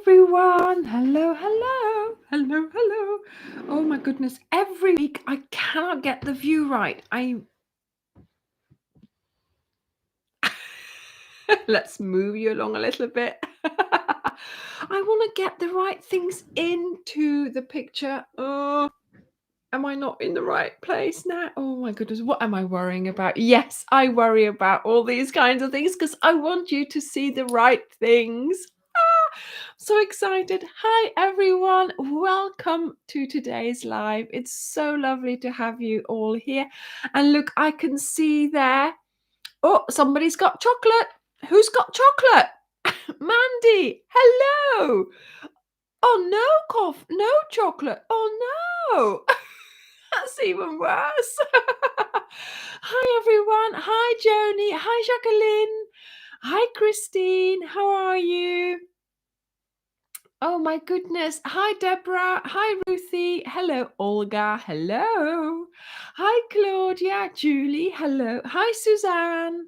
everyone. Hello, hello. Hello, hello. Oh my goodness. Every week I cannot get the view right. Let's move you along a little bit. I want to get the right things into the picture. Oh, am I not in the right place now? Oh my goodness, what am I worrying about? Yes, I worry about all these kinds of things because I want you to see the right things. So excited. Hi, everyone. Welcome to today's live. It's so lovely to have you all here. And look, I can see there. Oh, somebody's got chocolate. Who's got chocolate? Mandy. Hello. Oh, no cough. No chocolate. Oh, no. That's even worse. Hi, everyone. Hi, Joni. Hi, Jacqueline. Hi, Christine. How are you? Oh my goodness. Hi, Deborah. Hi, Ruthie. Hello, Olga. Hello. Hi, Claudia. Julie. Hello. Hi, Suzanne.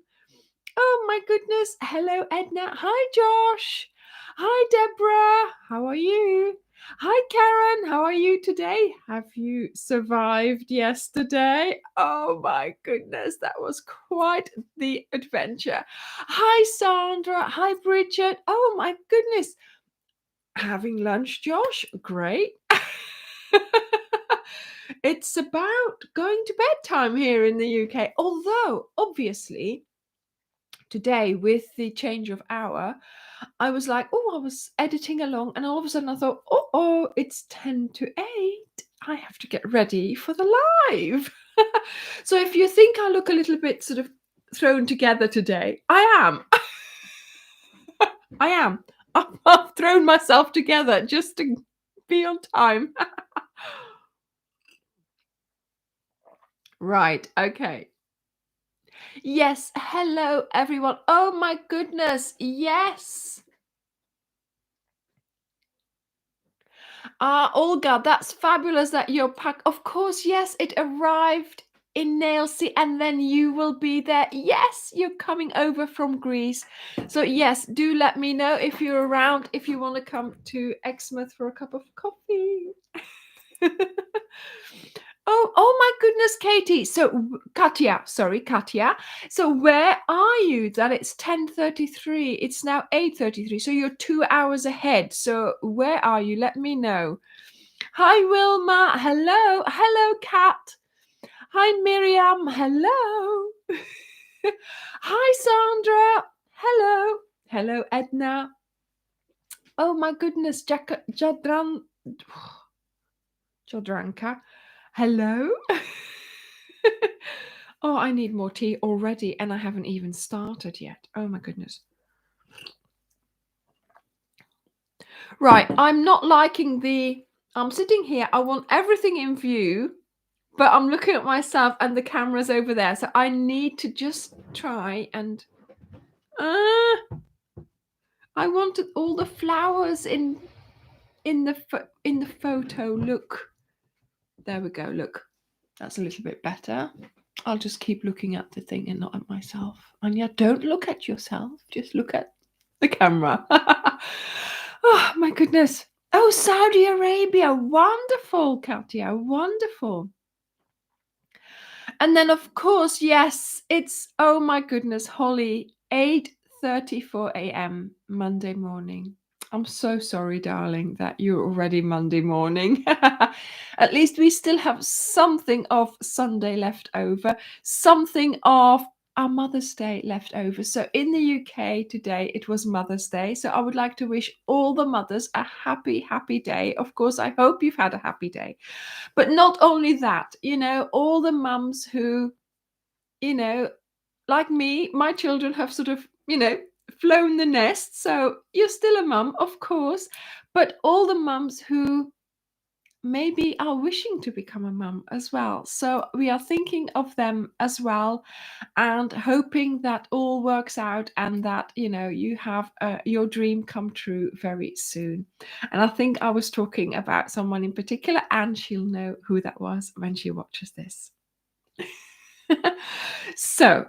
Oh my goodness. Hello, Edna. Hi, Josh. Hi, Deborah. How are you? Hi, Karen. How are you today? Have you survived yesterday? Oh my goodness. That was quite the adventure. Hi, Sandra. Hi, Bridget. Oh my goodness. Having lunch, Josh? Great. It's about going to bedtime here in the UK. Although, obviously, today with the change of hour, I was like, oh, I was editing along, and all of a sudden I thought, oh, it's 10 to 8. I have to get ready for the live. So if you think I look a little bit sort of thrown together today, I am. I am. I've thrown myself together just to be on time. Right. Okay. Yes. Hello, everyone. Oh my goodness. Yes. Olga, that's fabulous that you're packed. Of course, yes, it arrived in Nailsea and then you will be there. Yes, you're coming over from Greece. So yes, do let me know if you're around, if you want to come to Exmouth for a cup of coffee. Oh my goodness, Katie. So Katya. So where are you? That it's 10:33. It's now 8:33. So you're 2 hours ahead. So where are you? Let me know. Hi, Wilma. Hello. Hello, Kat. Hi, Miriam. Hello. Hi, Sandra. Hello. Hello, Edna. Oh my goodness, Jadranka. Hello. Oh, I need more tea already, and I haven't even started yet. Oh my goodness. Right, I'm not liking I'm sitting here. I want everything in view, but I'm looking at myself and the camera's over there. So I need to just try and I wanted all the flowers in the photo. Look. There we go. Look. That's a little bit better. I'll just keep looking at the thing and not at myself. And yeah, don't look at yourself. Just look at the camera. Oh, my goodness. Oh, Saudi Arabia. Wonderful, Katya. Wonderful. And then, of course, yes, it's, oh, my goodness, Holly, 8:34 a.m. Monday morning. I'm so sorry, darling, that you're already Monday morning. At least we still have something of Sunday left over, something of our Mother's Day left over. So in the UK today, it was Mother's Day. So I would like to wish all the mothers a happy, happy day. Of course, I hope you've had a happy day. But not only that, all the mums who, like me, my children have sort of, flown the nest. So you're still a mum, of course, but all the mums who maybe are wishing to become a mum as well. So we are thinking of them as well and hoping that all works out and that, you have your dream come true very soon. And I think I was talking about someone in particular, and she'll know who that was when she watches this. So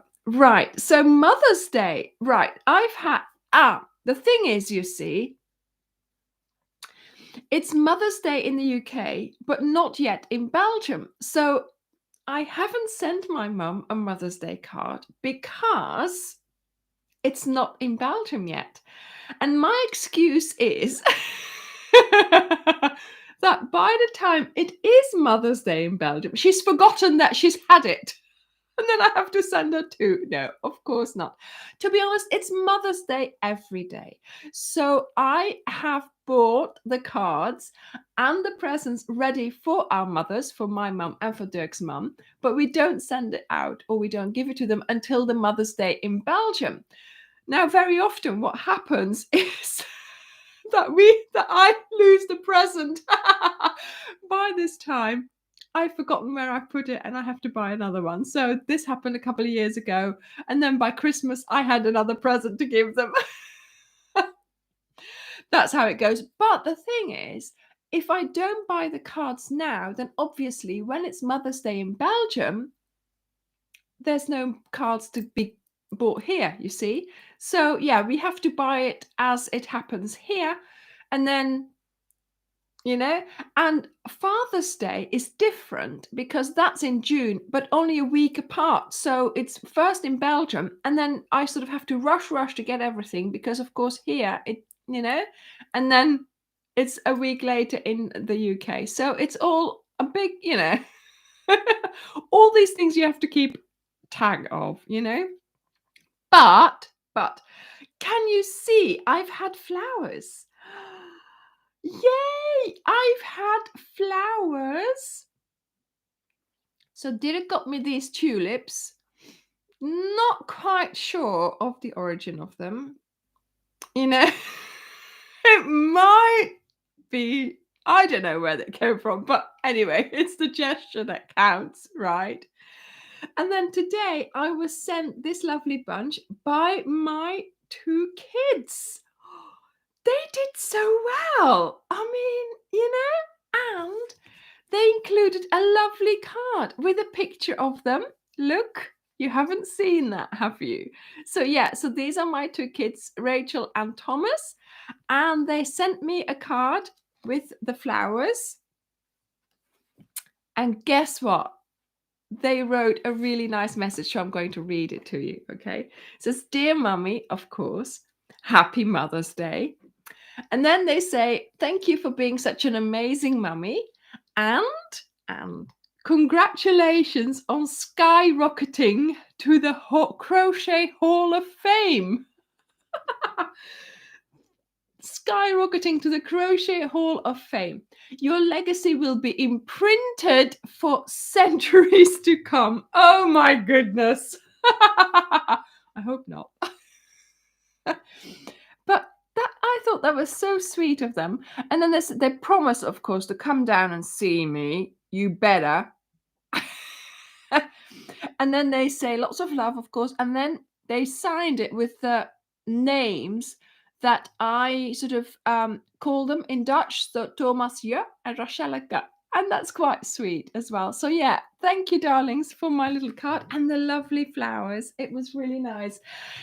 Mother's Day, right? The thing is, you see, It's Mother's Day in the UK, but not yet in Belgium. So I haven't sent my mum a Mother's Day card because it's not in Belgium yet. And my excuse is that by the time it is Mother's Day in Belgium, she's forgotten that she's had it. And then I have to send her two. No, of course not. To be honest, it's Mother's Day every day. So I have bought the cards and the presents ready for our mothers, for my mum and for Dirk's mum, but we don't send it out or we don't give it to them until the Mother's Day in Belgium. Now, very often what happens is that I lose the present by this time. I've forgotten where I put it and I have to buy another one. So this happened a couple of years ago. And then by Christmas, I had another present to give them. That's how it goes. But the thing is, if I don't buy the cards now, then obviously when it's Mother's Day in Belgium, there's no cards to be bought here, you see. So yeah, we have to buy it as it happens here. And then and Father's Day is different because that's in June, but only a week apart. So it's first in Belgium, and then I sort of have to rush to get everything because, of course, here and then it's a week later in the UK. So it's all a big, all these things you have to keep tag of. But can you see? I've had flowers. Yay! I've had flowers. So Dirk got me these tulips. Not quite sure of the origin of them. It might be, I don't know where they came from, but anyway, it's the gesture that counts, right? And then today I was sent this lovely bunch by my two kids. They did so well. I mean, and they included a lovely card with a picture of them. Look, you haven't seen that, have you? So so these are my two kids, Rachel and Thomas, and they sent me a card with the flowers. And guess what? They wrote a really nice message, so I'm going to read it to you, okay? It says, "Dear Mummy, of course, happy Mother's Day." And then they say, "Thank you for being such an amazing mummy. And congratulations on skyrocketing to the Crochet Hall of Fame." Skyrocketing to the Crochet Hall of Fame. Your legacy will be imprinted for centuries to come. Oh my goodness. I hope not. But I thought that was so sweet of them. And then they promise, of course, to come down and see me. You better. And then they say lots of love, of course. And then they signed it with the names that I sort of call them in Dutch. So Thomas Je and Rachelke. And that's quite sweet as well. So yeah, thank you, darlings, for my little card and the lovely flowers. It was really nice.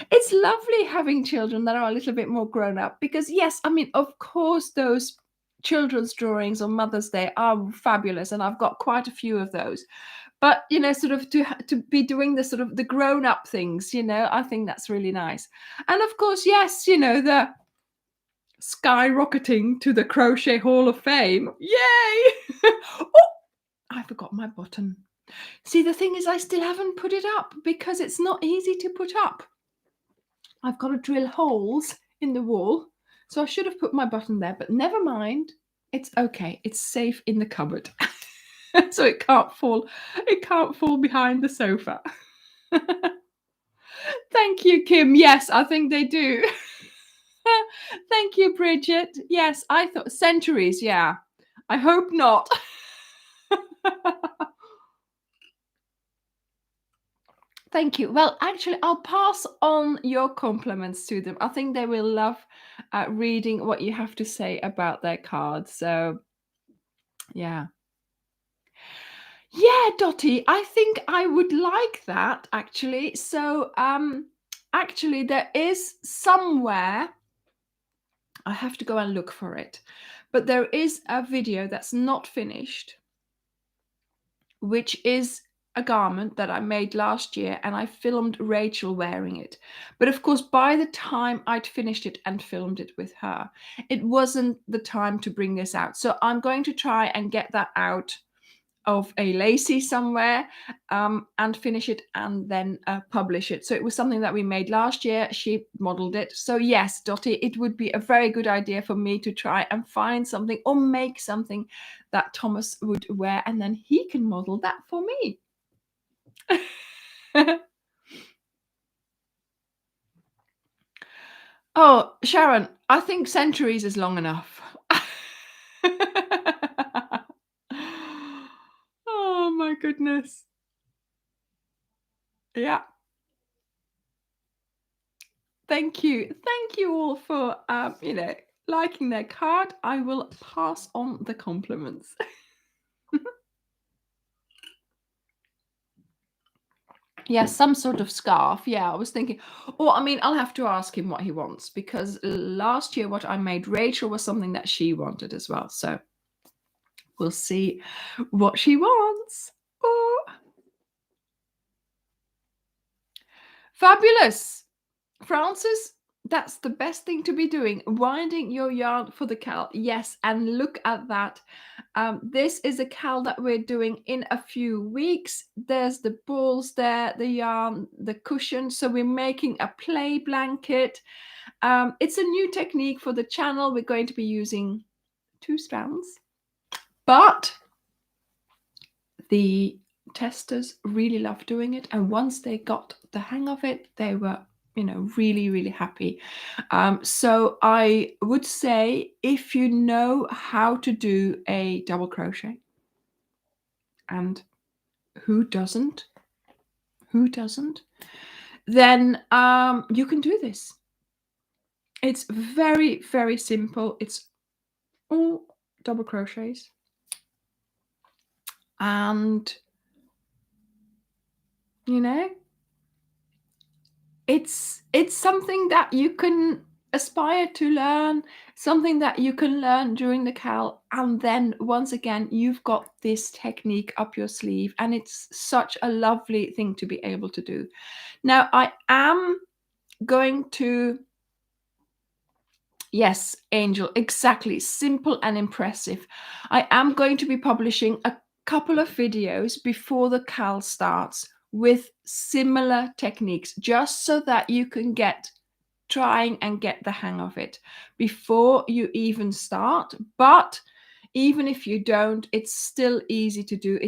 It's lovely having children that are a little bit more grown up because, yes, I mean, of course, those children's drawings on Mother's Day are fabulous. And I've got quite a few of those. But, sort of to be doing the sort of the grown up things, I think that's really nice. And of course, yes, the skyrocketing to the Crochet Hall of Fame. Yay! Oh, I forgot my button. See, the thing is, I still haven't put it up because it's not easy to put up. I've got to drill holes in the wall. So I should have put my button there, but never mind. It's okay. It's safe in the cupboard. So it can't fall behind the sofa. Thank you, Kim. Yes, I think they do. Thank you, Bridget. Yes, I thought centuries. Yeah, I hope not. Thank you. Well, actually, I'll pass on your compliments to them. I think they will love reading what you have to say about their cards. So, yeah. Yeah, Dottie, I think I would like that, actually. So, actually, there is somewhere, I have to go and look for it, But there is a video that's not finished, which is a garment that I made last year, and I filmed Rachel wearing it. But of course, by the time I'd finished it and filmed it with her, it wasn't the time to bring this out. So I'm going to try and get that out of a lacy somewhere, and finish it and then publish it. So it was something that we made last year. She modeled it. So yes, Dottie, it would be a very good idea for me to try and find something or make something that Thomas would wear, and then he can model that for me. Oh, Sharon, I think centuries is long enough. Oh my goodness. Yeah. Thank you. Thank you all for liking their card. I will pass on the compliments. Yes, some sort of scarf. Yeah, I was thinking. Or I mean, I'll have to ask him what he wants, because last year what I made Rachel was something that she wanted as well. So we'll see what she wants. Oh, fabulous. Francis, that's the best thing to be doing. Winding your yarn for the cal. Yes, and look at that. This is a cal that we're doing in a few weeks. There's the balls there, the yarn, the cushion. So we're making a play blanket. It's a new technique for the channel. We're going to be using 2 strands, but the testers really love doing it, and once they got the hang of it, they were really, really happy. So I would say, if you know how to do a double crochet, and who doesn't, then you can do this. It's very, very simple. It's all double crochets, and it's something that you can aspire to learn, something that you can learn during the cal, and then once again you've got this technique up your sleeve, and it's such a lovely thing to be able to do. Now I am going to, yes, Angel, exactly, simple and impressive. I am going to be publishing a couple of videos before the cal starts with similar techniques, just so that you can trying and get the hang of it before you even start. But even if you don't, it's still easy to do.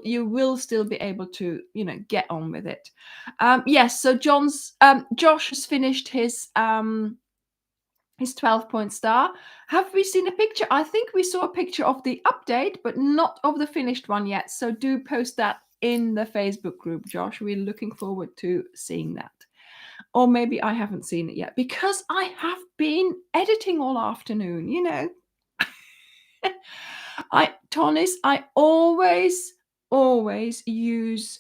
You will still be able to get on with it. Yes, so Josh has finished his 12-point star. Have we seen a picture? I think we saw a picture of the update, but not of the finished one yet. So do post that in the Facebook group, Josh. We're looking forward to seeing that. Or maybe I haven't seen it yet, because I have been editing all afternoon, Tonis, I always use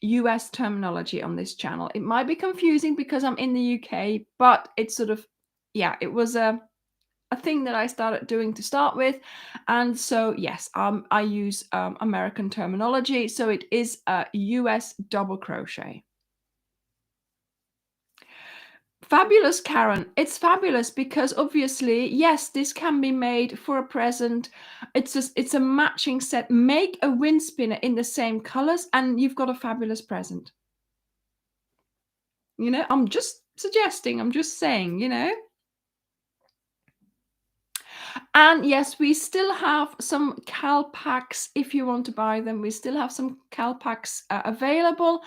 US terminology on this channel. It might be confusing because I'm in the UK, but it's sort of, yeah, it was a thing that I started doing to start with. And so, yes, I use American terminology. So it is a US double crochet. Fabulous, Karen. It's fabulous because obviously, yes, this can be made for a present. It's a matching set. Make a wind spinner in the same colors and you've got a fabulous present. I'm just suggesting, I'm just saying, And yes, we still have some cal packs if you want to buy them. We still have some cal packs available.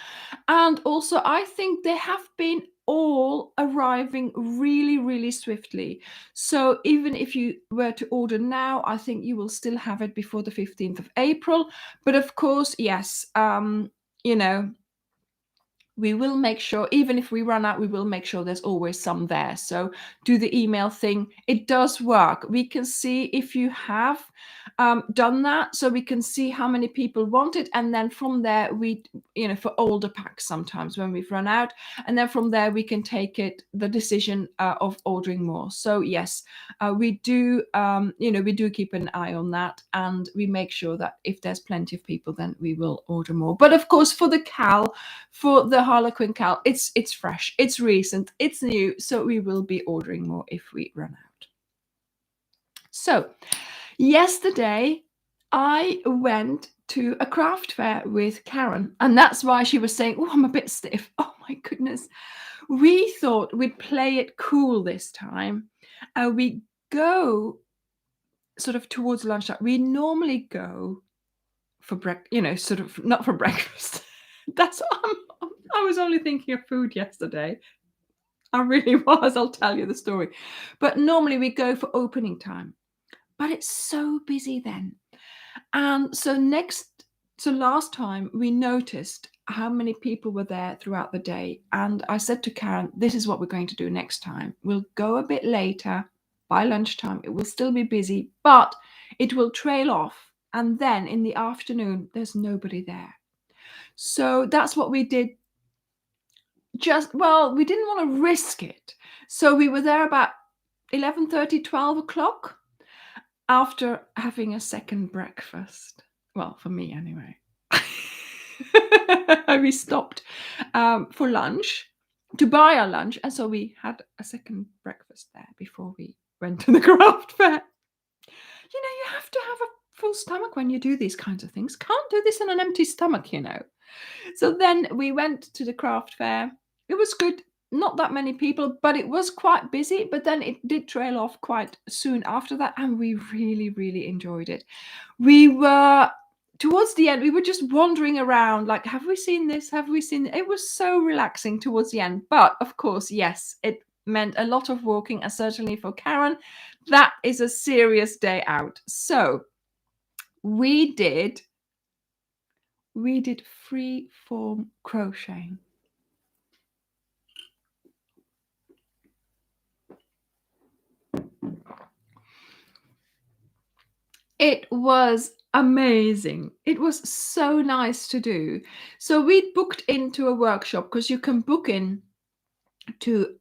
And also, I think they have been all arriving really, really swiftly. So even if you were to order now, I think you will still have it before the 15th of April. But of course, yes, we will make sure, even if we run out, we will make sure there's always some there. So do the email thing. It does work. We can see if you have done that, so we can see how many people want it, and then from there we, for older packs sometimes when we've run out, and then from there we can take the decision of ordering more. So yes, we do we do keep an eye on that, and we make sure that if there's plenty of people, then we will order more. But of course, for the cal, for the Harlequin cal, it's fresh, it's recent, it's new, so we will be ordering more if we run out. So yesterday I went to a craft fair with Karen, and that's why she was saying, oh, I'm a bit stiff. Oh my goodness. We thought we'd play it cool this time. We go sort of towards lunchtime. We normally go for sort of not for breakfast. I was only thinking of food yesterday. I really was. I'll tell you the story. But normally we go for opening time. But it's so busy then. And so last time we noticed how many people were there throughout the day. And I said to Karen, this is what we're going to do next time. We'll go a bit later by lunchtime. It will still be busy, but it will trail off. And then in the afternoon, there's nobody there. So that's what we did. We didn't want to risk it. So we were there about 11:30, 12 o'clock after having a second breakfast. Well, for me anyway. We stopped for lunch to buy our lunch, and so we had a second breakfast there before we went to the craft fair. You have to have a full stomach when you do these kinds of things. Can't do this on an empty stomach, So then we went to the craft fair. It was good. Not that many people, but it was quite busy. But then it did trail off quite soon after that, and we really, really enjoyed it. We were towards the end. We were just wandering around, like, have we seen this? Have we seen it? It was so relaxing towards the end. But of course, yes, it meant a lot of walking, and certainly for Karen, that is a serious day out. So we did free form crocheting. It was amazing. It was so nice to do. So we booked into a workshop, because you can book in to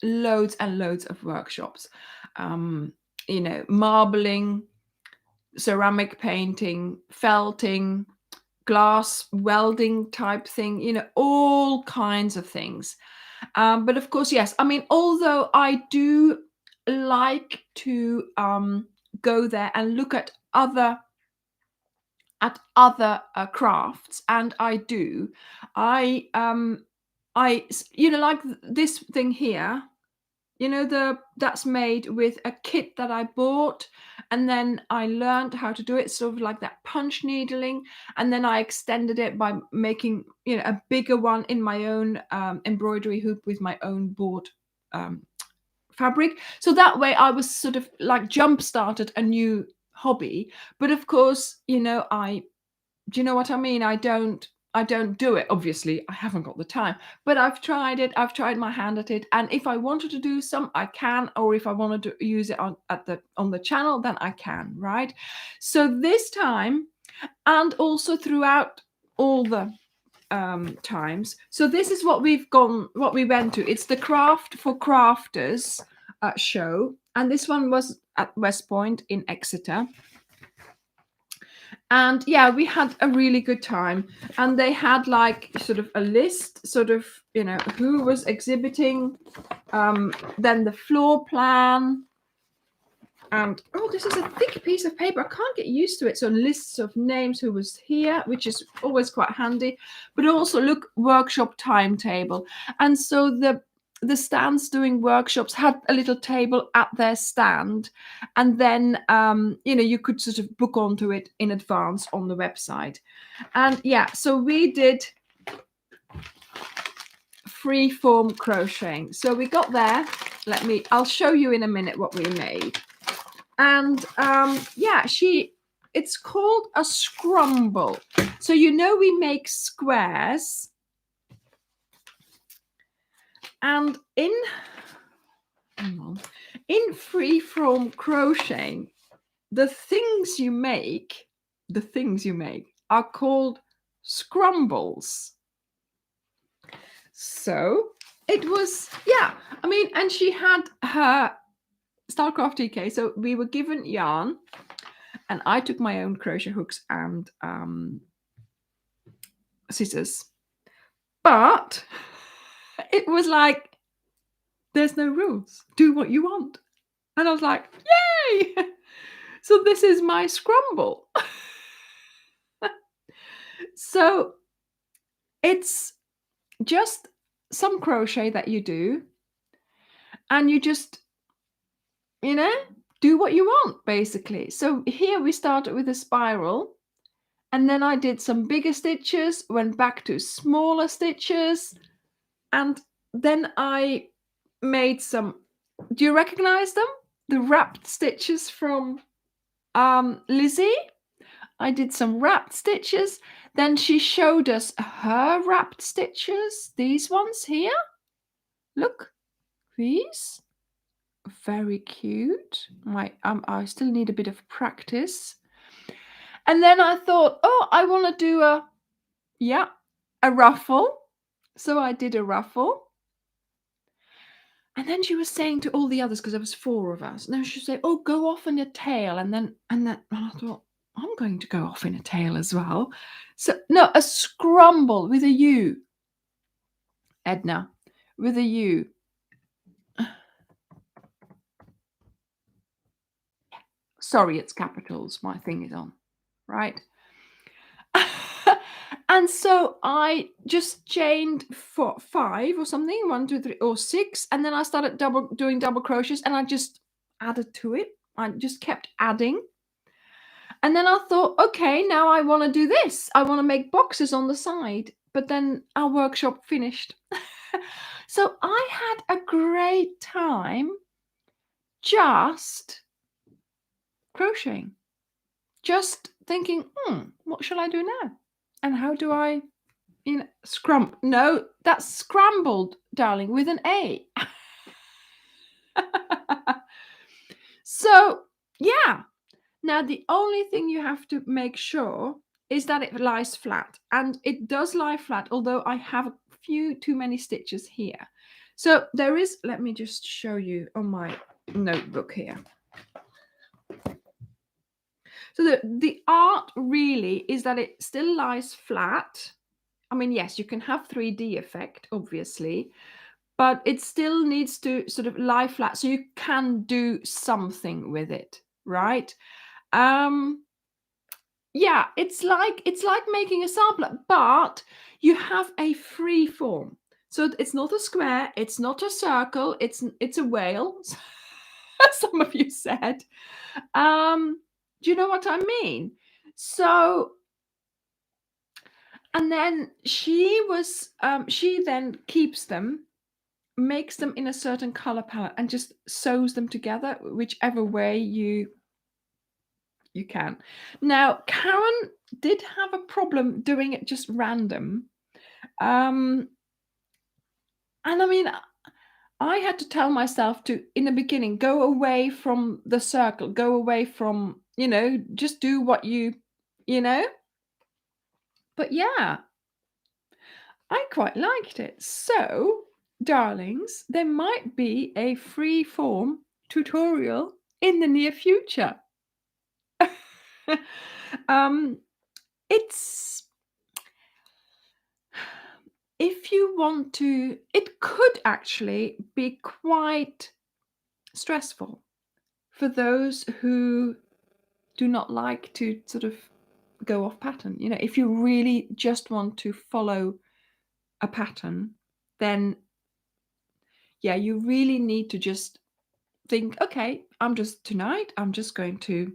loads and loads of workshops. Marbling, ceramic painting, felting, glass welding type thing, all kinds of things. But of course, yes, I mean, although I do like to go there and look at other crafts, and I like this thing here, that's made with a kit that I bought, and then I learned how to do it, sort of like that punch needling, and then I extended it by making a bigger one in my own embroidery hoop with my own bought fabric. So that way I was sort of like jump started a new hobby. But of course, do you know what I mean? I don't do it. Obviously, I haven't got the time, but I've tried it. I've tried my hand at it. And if I wanted to do some, I can, or if I wanted to use it on the channel, then I can, right? So this time, and also throughout all the times. So this is what we went to. It's the Craft for Crafters show, and this one was at West Point in Exeter. And yeah, we had a really good time, and they had like sort of a list, sort of who was exhibiting, then the floor plan. And this is a thick piece of paper. I can't get used to it. So lists of names, who was here, which is always quite handy. But also look, workshop timetable. And so the stands doing workshops had a little table at their stand. And then, you could sort of book onto it in advance on the website. And yeah, so we did free form crocheting. So we got there. I'll show you in a minute what we made. And it's called a scrumble. So we make squares, And in free-form crocheting, the things you make are called scrumbles. So it was, and she had her Starcraft TK. So we were given yarn, and I took my own crochet hooks and scissors. But it was like, there's no rules. Do what you want. And I was like, yay! So this is my scrumble. So it's just some crochet that you do, and you just, do what you want, basically. So here we started with a spiral, and then I did some bigger stitches, went back to smaller stitches, and then I made some, do you recognize them? The wrapped stitches from Lizzie. I did some wrapped stitches. Then she showed us her wrapped stitches. These ones here. Look, these. Very cute. I still need a bit of practice. And then I thought, oh, I want to do a ruffle. So I did a ruffle. And then she was saying to all the others, because there was 4 of us, and then she said, oh, go off in a tail. And I thought, I'm going to go off in a tail as well. So no, a scrumble with a U. Edna, with a U. Sorry, it's capitals. My thing is on, right? And so I just chained for 5 or something, 1, 2, 3, or 6, and then I started doing double crochets, and I just added to it. I just kept adding. And then I thought, okay, now I want to do this. I want to make boxes on the side. But then our workshop finished. So I had a great time just crocheting. Just thinking, what shall I do now? And how do I, No, that's scrambled, darling, with an A. So, yeah. Now, the only thing you have to make sure is that it lies flat. And it does lie flat, although I have a few too many stitches here. So there is, let me just show you on my notebook here. So the art really is that it still lies flat. I mean, yes, you can have 3D effect, obviously, but it still needs to sort of lie flat so you can do something with it, right? Yeah, it's like making a sampler, but you have a free form. So it's not a square, it's not a circle, it's a whale, as some of you said. Do you know what I mean? So, and then she then keeps them, makes them in a certain color palette, and just sews them together whichever way you can. Now, Karen did have a problem doing it just random. And I mean, I had to tell myself to, in the beginning, go away from the circle, go away from, just do what But yeah, I quite liked it. So, darlings, there might be a free form tutorial in the near future. It's, if you want to, it could actually be quite stressful for those who do not like to sort of go off pattern. If you really just want to follow a pattern, then yeah, you really need to just think, okay, I'm just going to,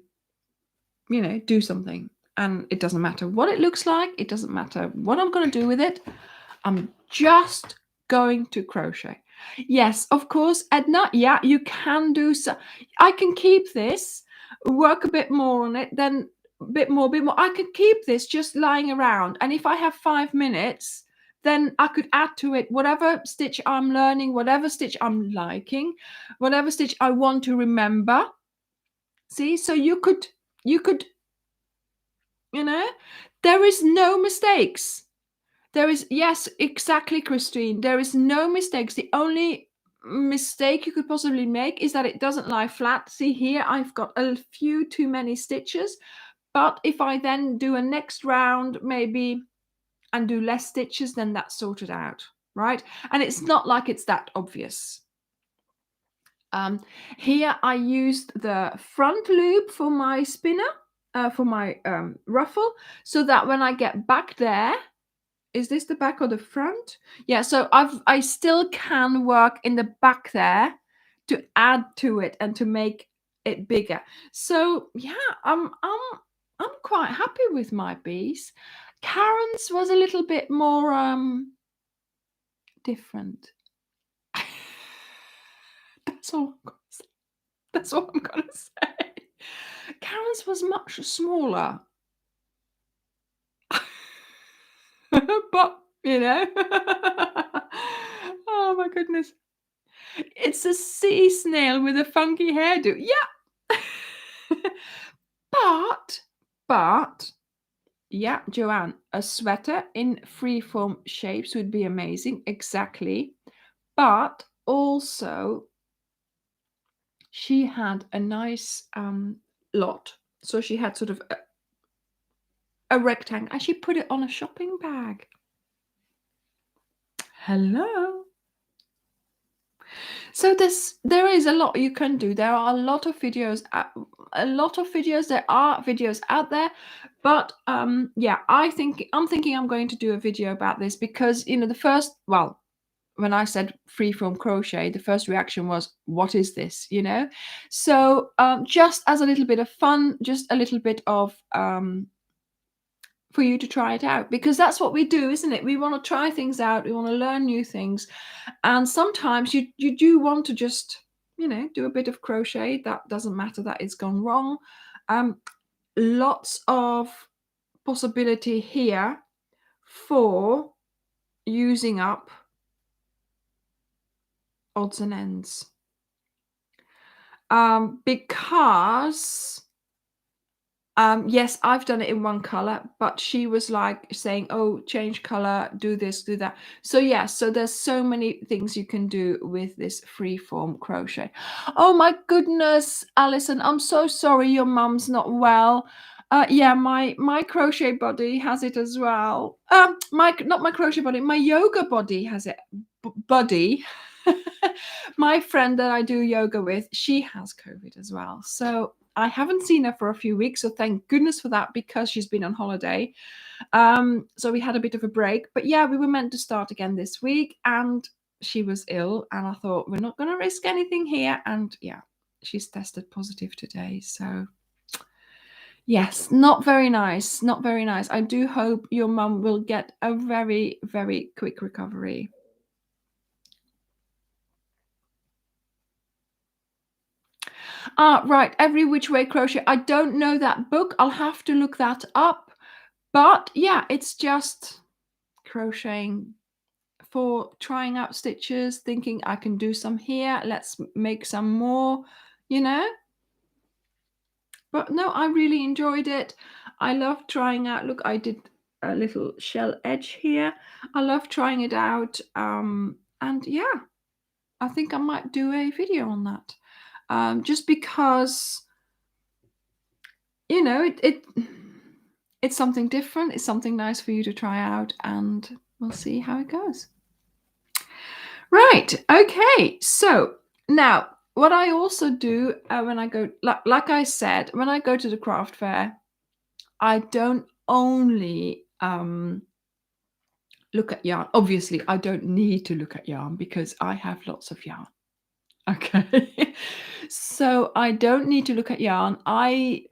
do something. And it doesn't matter what it looks like. It doesn't matter what I'm going to do with it. I'm just going to crochet. Yes, of course, Edna. Yeah, you can do so. I can keep this, work a bit more on it, then a bit more. I could keep this just lying around. And if I have 5 minutes then I could add to it whatever stitch I'm learning, whatever stitch I'm liking, whatever stitch I want to remember. See, so you could, you know, there is no mistakes. There is, yes, exactly, Christine. There is no mistakes. The only mistake you could possibly make is that it doesn't lie flat. See here, I've got a few too many stitches. But if I then do a next round, maybe, and do less stitches, then that's sorted out, right? And it's not like it's that obvious. Here I used the front loop for my spinner, for my ruffle, so that when I get back there, is this the back or the front? Yeah, so I still can work in the back there to add to it and to make it bigger. So yeah, I'm quite happy with my piece. Karen's was a little bit more different. That's all I'm gonna say. That's all I'm gonna say. Karen's was much smaller. But, you know. Oh my goodness. It's a sea snail with a funky hairdo. Yeah. But, yeah, Joanne, a sweater in freeform shapes would be amazing. Exactly. But also, she had a nice lot. So she had sort of a rectangle, and she put it on a shopping bag. Hello. So there is a lot you can do. There are a lot of videos. There are videos out there, but yeah, I'm thinking I'm going to do a video about this because when I said freeform crochet, the first reaction was, "What is this?" So just as a little bit of fun, just a little bit of for you to try it out, because that's what we do, isn't it? We want to try things out. We want to learn new things. And sometimes you do want to just, do a bit of crochet. That doesn't matter that it's gone wrong. Lots of possibility here for using up odds and ends. Because yes, I've done it in one color, but she was like saying, "Oh, change color, do this, do that." So yeah, so there's so many things you can do with this freeform crochet. Oh my goodness, Alison, I'm so sorry your mum's not well. Yeah, my crochet body has it as well. Not my crochet body, my yoga body has it. Buddy, my friend that I do yoga with, she has COVID as well. So I haven't seen her for a few weeks, so thank goodness for that, because she's been on holiday. So we had a bit of a break. But yeah, we were meant to start again this week, and she was ill, and I thought, we're not going to risk anything here. And yeah, she's tested positive today. So yes, not very nice. Not very nice. I do hope your mum will get a very, very quick recovery. Right, Every Which Way Crochet. I don't know that book. I'll have to look that up. But yeah, it's just crocheting for trying out stitches, thinking I can do some here. Let's make some more, But no, I really enjoyed it. I love trying out. Look, I did a little shell edge here. I love trying it out. And yeah, I think I might do a video on that. Just because it's something different. It's something nice for you to try out, and we'll see how it goes. Right. Okay. So now what I also do when I go, like I said, when I go to the craft fair, I don't only look at yarn. Obviously, I don't need to look at yarn because I have lots of yarn. Okay. So I don't need to look at yarn. I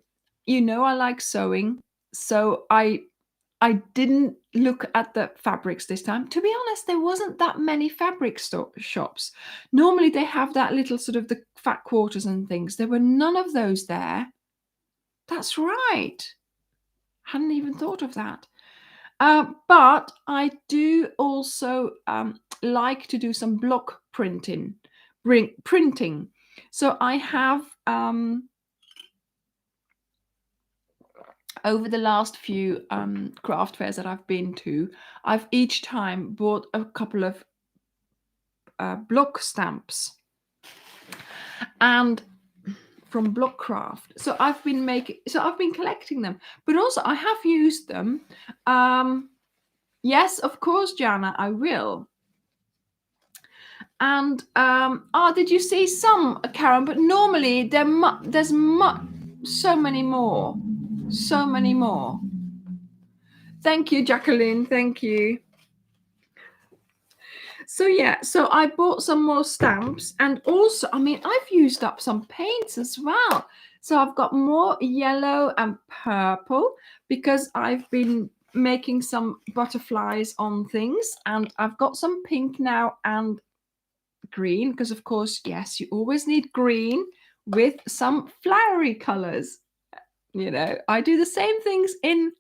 like sewing. So I didn't look at the fabrics this time. To be honest, there wasn't that many fabric shops. Normally they have that little sort of the fat quarters and things. There were none of those there. That's right. Hadn't even thought of that. But I do also like to do some block printing. So I have over the last few craft fairs that I've been to, I've each time bought a couple of block stamps and from Blockcraft. So I've been collecting them, but also I have used them. Yes, of course, Jana, I will. And did you see some, Karen? But normally there's so many more. Thank you, Jacqueline. Thank you. So yeah, so I bought some more stamps, and also, I mean, I've used up some paints as well. So I've got more yellow and purple because I've been making some butterflies on things, and I've got some pink now and green because, of course, yes, you always need green with some flowery colors. You know, I do the same things in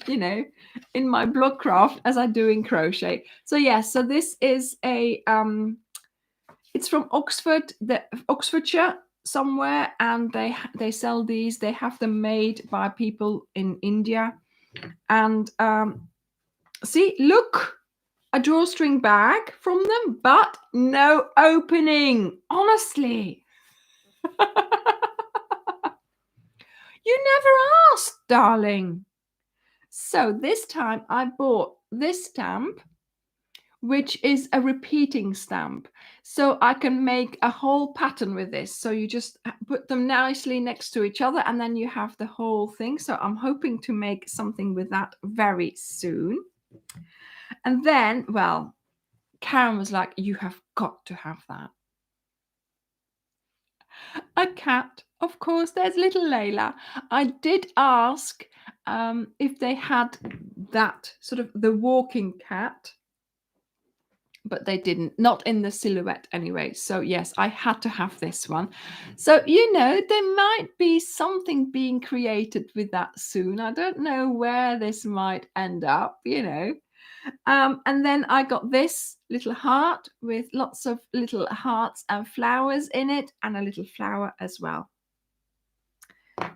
you know, in my block craft as I do in crochet. So yes, so this is a it's from Oxfordshire somewhere, and they sell these. They have them made by people in India. And see, look, a drawstring bag from them, but no opening. Honestly. You never asked, darling. So this time I bought this stamp, which is a repeating stamp. So I can make a whole pattern with this. So you just put them nicely next to each other, and then you have the whole thing. So I'm hoping to make something with that very soon. And then, well, Karen was like, you have got to have that. A cat, of course. There's little Layla. I did ask if they had that sort of the walking cat, but they didn't, not in the silhouette anyway. So yes, I had to have this one. So, you know, there might be something being created with that soon. I don't know where this might end up, you know. And then I got this little heart with lots of little hearts and flowers in it, and a little flower as well.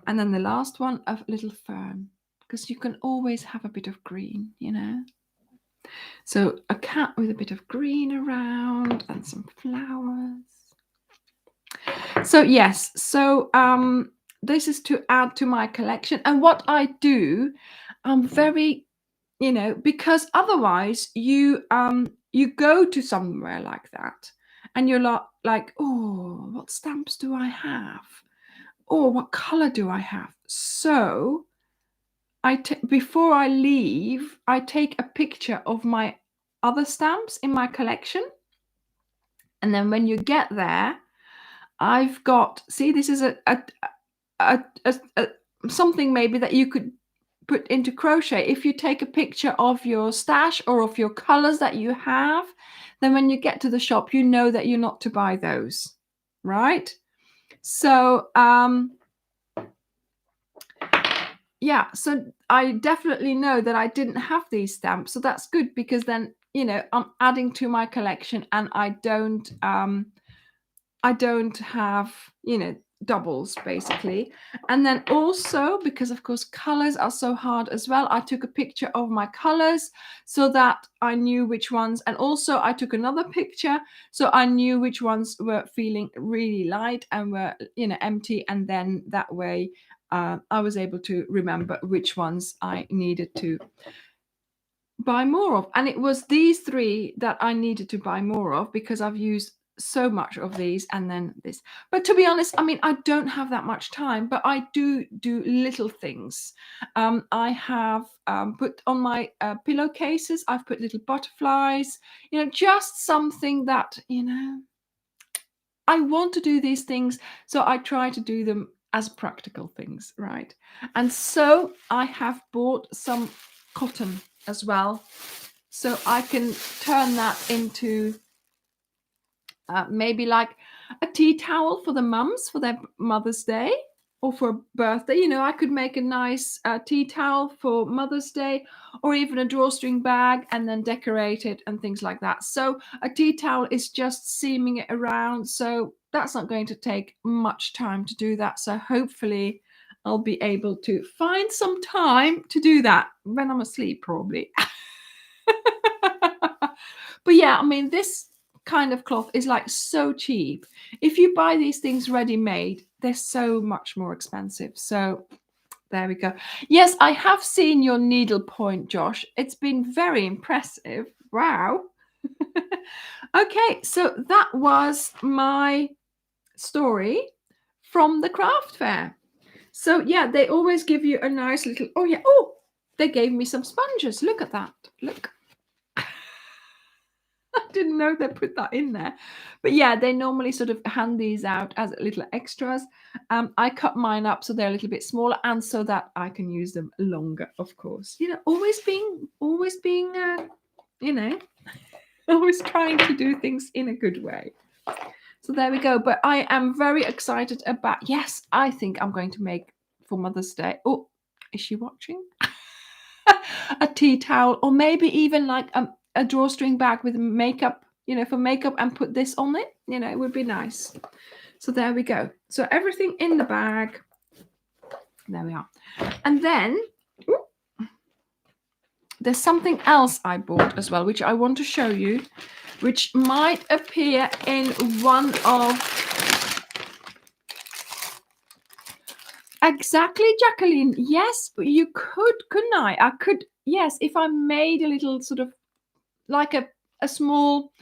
And then the last one, a little fern, because you can always have a bit of green, you know. So a cat with a bit of green around and some flowers. So yes, so this is to add to my collection. And what I do, I'm very, you know, because otherwise you go to somewhere like that and you're like, oh, what stamps do I have? Oh, what color do I have? So before I leave, I take a picture of my other stamps in my collection. And then when you get there, I've got, see, this is a something maybe that you could put into crochet. If you take a picture of your stash or of your colors that you have, then when you get to the shop, you know that you're not to buy those, right? So yeah, so I definitely know that I didn't have these stamps, so that's good, because then, you know, I'm adding to my collection, and I don't have, you know, doubles basically. And then also, because of course colors are so hard as well, I took a picture of my colors so that I knew which ones, and also I took another picture so I knew which ones were feeling really light and were, you know, empty, and then that way I was able to remember which ones I needed to buy more of. And it was these three that I needed to buy more of because I've used so much of these, and then this. But to be honest, I mean, I don't have that much time, but I do little things. I have put on my pillowcases, I've put little butterflies, you know, just something that, you know, I want to do these things, so I try to do them as practical things, right? And so I have bought some cotton as well, so I can turn that into maybe like a tea towel for the mums for their Mother's Day. or for a birthday. You know, I could make a nice tea towel for Mother's Day, or even a drawstring bag and then decorate it and things like that. So a tea towel is just seaming it around. So that's not going to take much time to do that. So hopefully I'll be able to find some time to do that when I'm asleep, probably. But yeah, I mean, this kind of cloth is like so cheap. If you buy these things ready made, they're so much more expensive. So there we go. Yes, I have seen your needlepoint, Josh. It's been very impressive. Wow. Okay, so that was my story from the craft fair. So yeah, they always give you a nice little, oh yeah, oh, they gave me some sponges. Look at that. Look. I didn't know they put that in there. But yeah, they normally sort of hand these out as little extras. I cut mine up so they're a little bit smaller and so that I can use them longer, of course. You know, always being, you know, always trying to do things in a good way. So there we go. But I am very excited about, yes, I think I'm going to make for Mother's Day. Oh, is she watching? A tea towel, or maybe even like a drawstring bag with makeup, you know, for makeup, and put this on it. You know, it would be nice. So there we go. So everything in the bag. There we are. And then there's something else I bought as well, which I want to show you, which might appear in one of... Exactly, Jacqueline. Yes, you could, couldn't I? I could, yes, if I made a little sort of like a small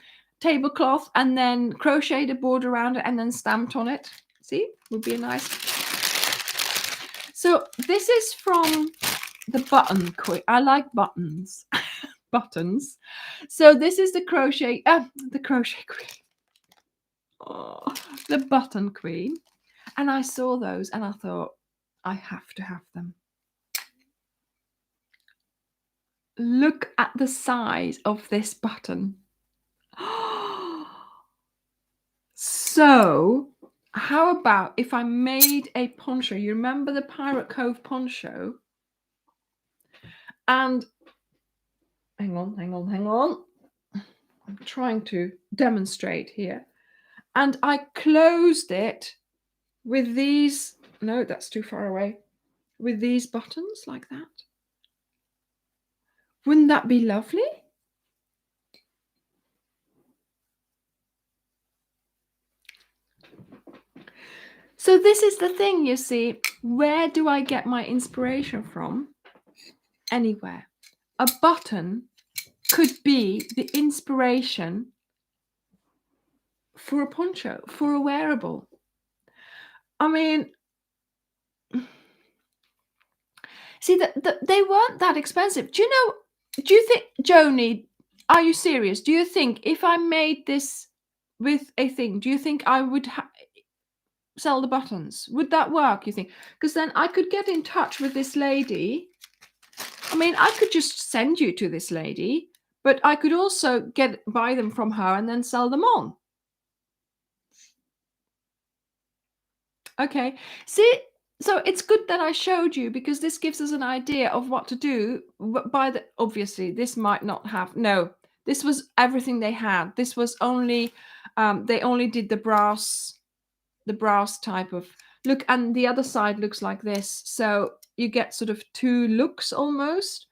tablecloth and then crocheted a border around it and then stamped on it. See, would be a nice. So this is from the button queen. I like buttons. Buttons. So this is the crochet queen. Oh, the button queen. And I saw those and I thought, I have to have them. Look at the size of this button. So how about if I made a poncho? You remember the Pirate Cove poncho? And hang on. I'm trying to demonstrate here. And I closed it with these. No, that's too far away. With these buttons like that. Wouldn't that be lovely? So this is the thing, you see. Where do I get my inspiration from? Anywhere. A button could be the inspiration for a poncho, for a wearable. I mean, see, they weren't that expensive. Do you think, Joni, are you serious? Do you think if I made this with a thing, do you think I would sell the buttons? Would that work, you think? Because then I could get in touch with this lady. I mean, I could just send you to this lady, but I could also buy them from her and then sell them on. Okay. See, so it's good that I showed you, because this gives us an idea of what to do. Obviously, this might not have, no, this was everything they had. This was only, they only did the brass type of look, and the other side looks like this. So you get sort of two looks almost.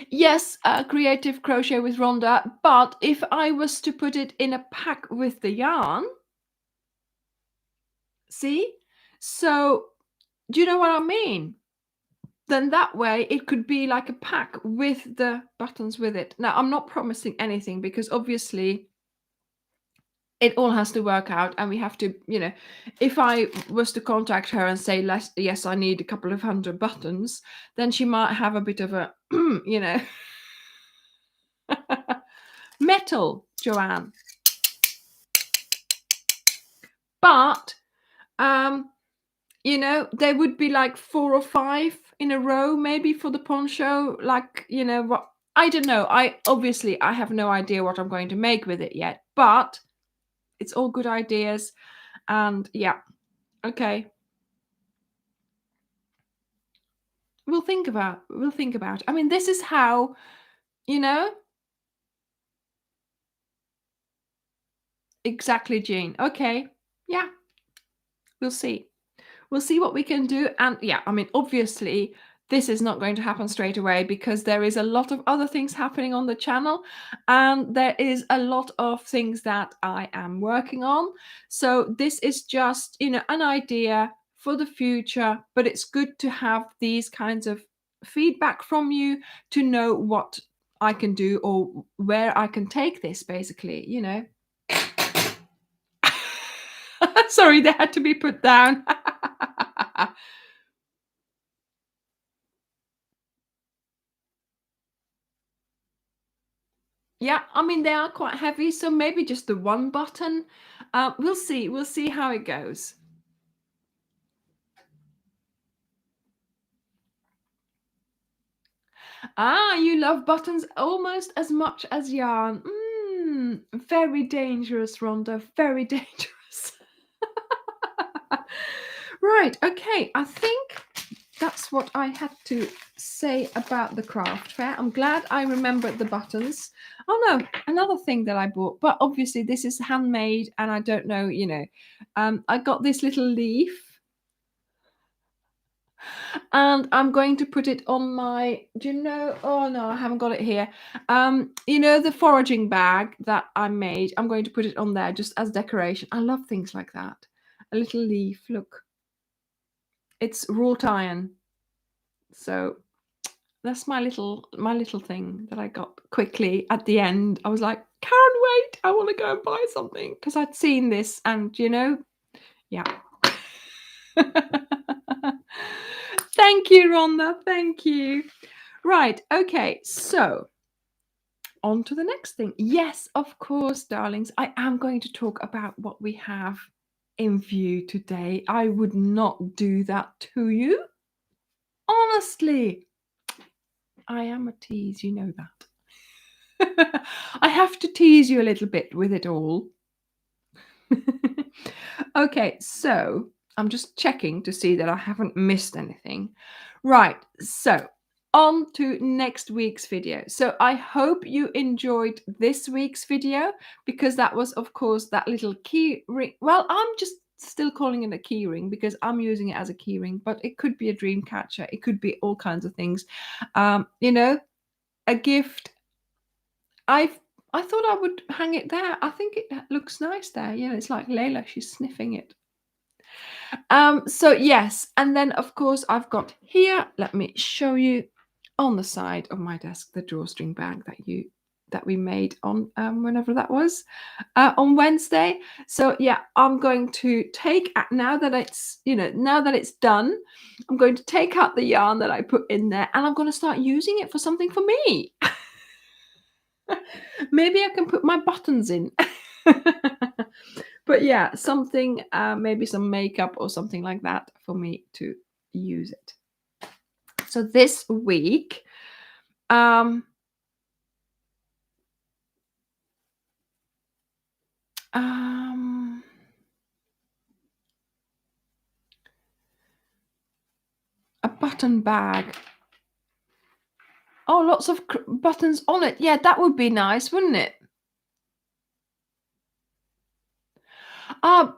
Yes, creative crochet with Rhonda, but if I was to put it in a pack with the yarn, see? So do you know what I mean? Then that way it could be like a pack with the buttons with it. Now, I'm not promising anything, because obviously it all has to work out, and we have to, you know, if I was to contact her and say, yes, I need a couple of 100 buttons, then she might have a bit of a, you know, metal, Joanne. But, you know, there would be like 4 or 5 in a row, maybe, for the poncho. Like, you know, what, I don't know. I have no idea what I'm going to make with it yet. But It's all good ideas. And yeah, okay. We'll think about. I mean, this is how, you know, exactly, Jean. Okay. Yeah, we'll see. We'll see what we can do. And yeah, I mean, obviously, this is not going to happen straight away because there is a lot of other things happening on the channel, and there is a lot of things that I am working on. So this is just, an idea for the future, but it's good to have these kinds of feedback from you to know what I can do or where I can take this, basically. Sorry, they had to be put down. Yeah, I mean, they are quite heavy, so maybe just the one button. We'll see. We'll see how it goes. Ah, you love buttons almost as much as yarn. Very dangerous, Rhonda. Very dangerous. Right. Okay. I think that's what I had to say about the craft fair. I'm glad I remembered the buttons. Oh no, another thing that I bought, but obviously this is handmade and I don't know, I got this little leaf and I'm going to put it on my, do you know, oh no, I haven't got it here. The foraging bag that I made, I'm going to put it on there just as decoration. I love things like that. A little leaf, look. It's wrought iron. So that's my little thing that I got quickly at the end. I was like, can't wait. I want to go and buy something because I'd seen this and yeah. Thank you, Rhonda. Thank you. Right. Okay. So on to the next thing. Yes, of course, darlings. I am going to talk about what we have in view today. I would not do that to you. Honestly, I am a tease. You know that. I have to tease you a little bit with it all. Okay, so I'm just checking to see that I haven't missed anything. Right, so on to next week's video. So I hope you enjoyed this week's video because that was, of course, that little key ring. Well, I'm just still calling it a key ring because I'm using it as a key ring, but it could be a dream catcher. It could be all kinds of things. A gift. I thought I would hang it there. I think it looks nice there. It's like Layla, she's sniffing it. So yes, and then of course I've got here, let me show you on the side of my desk, the drawstring bag that we made on whenever that was on Wednesday. So yeah, I'm going to take now that it's done, I'm going to take out the yarn that I put in there and I'm going to start using it for something for me. Maybe I can put my buttons in. But yeah, something, maybe some makeup or something like that for me to use it. So this week, um, a button bag. Oh, lots of buttons on it. Yeah, that would be nice, wouldn't it?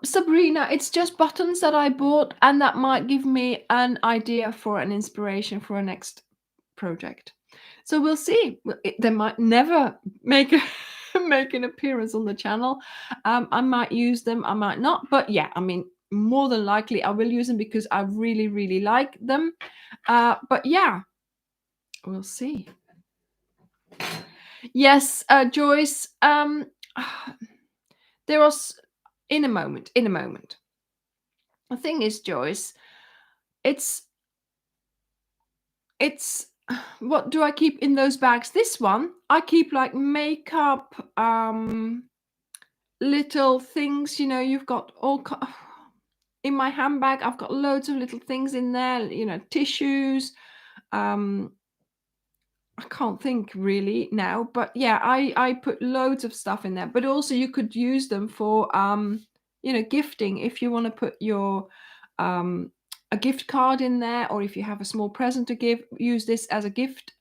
Sabrina, it's just buttons that I bought, and that might give me an idea for an inspiration for a next project. So we'll see. They might never make make an appearance on the channel. I might use them, I might not. But yeah, I mean, more than likely I will use them because I really, really like them. But yeah, we'll see. Yes, Joyce. There was in a moment. The thing is, Joyce, it's what do I keep in those bags? This one, I keep like makeup, little things, you've got in my handbag, I've got loads of little things in there, tissues, I can't think really now, but yeah, I put loads of stuff in there. But also you could use them for gifting if you want to put your a gift card in there, or if you have a small present to give, use this as a gift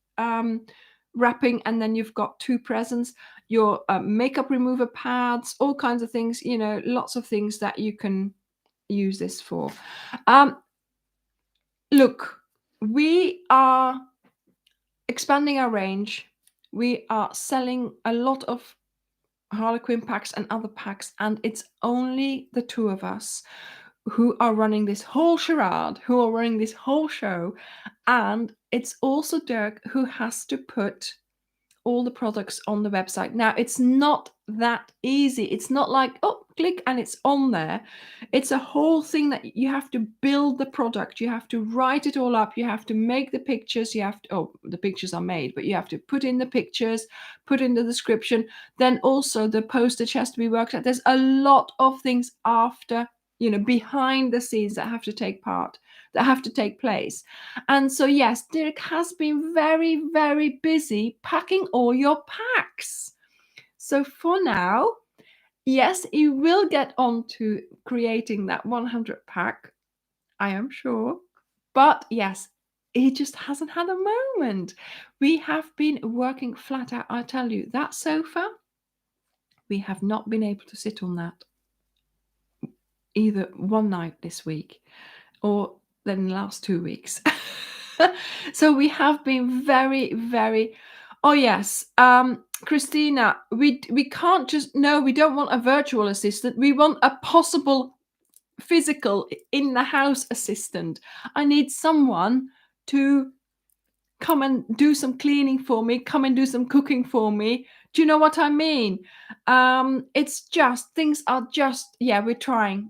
wrapping, and then you've got two presents. Your makeup remover pads, all kinds of things, lots of things that you can use this for. Look, we are expanding our range. We are selling a lot of Harlequin packs and other packs, and it's only the two of us who are running this whole charade, who are running this whole show. And it's also Dirk who has to put all the products on the website. Now, it's not that easy. It's not like, oh, click and it's on there. It's a whole thing that you have to build the product. You have to write it all up. You have to make the pictures. The pictures are made, but you have to put in the pictures, put in the description. Then also the postage has to be worked out. There's a lot of things after, behind the scenes that have to take place. And so, yes, Dirk has been very, very busy packing all your packs. So for now, yes, he will get on to creating that 100 pack, I am sure. But yes, he just hasn't had a moment. We have been working flat out. I tell you, that sofa, we have not been able to sit on that either one night this week or then the last 2 weeks. So we have been very, very. Oh yes, Christina, we can't just. No, we don't want a virtual assistant. We want a possible physical in the house assistant. I need someone to come and do some cleaning for me, come and do some cooking for me. Do you know what I mean? It's just, things are just, yeah, we're trying.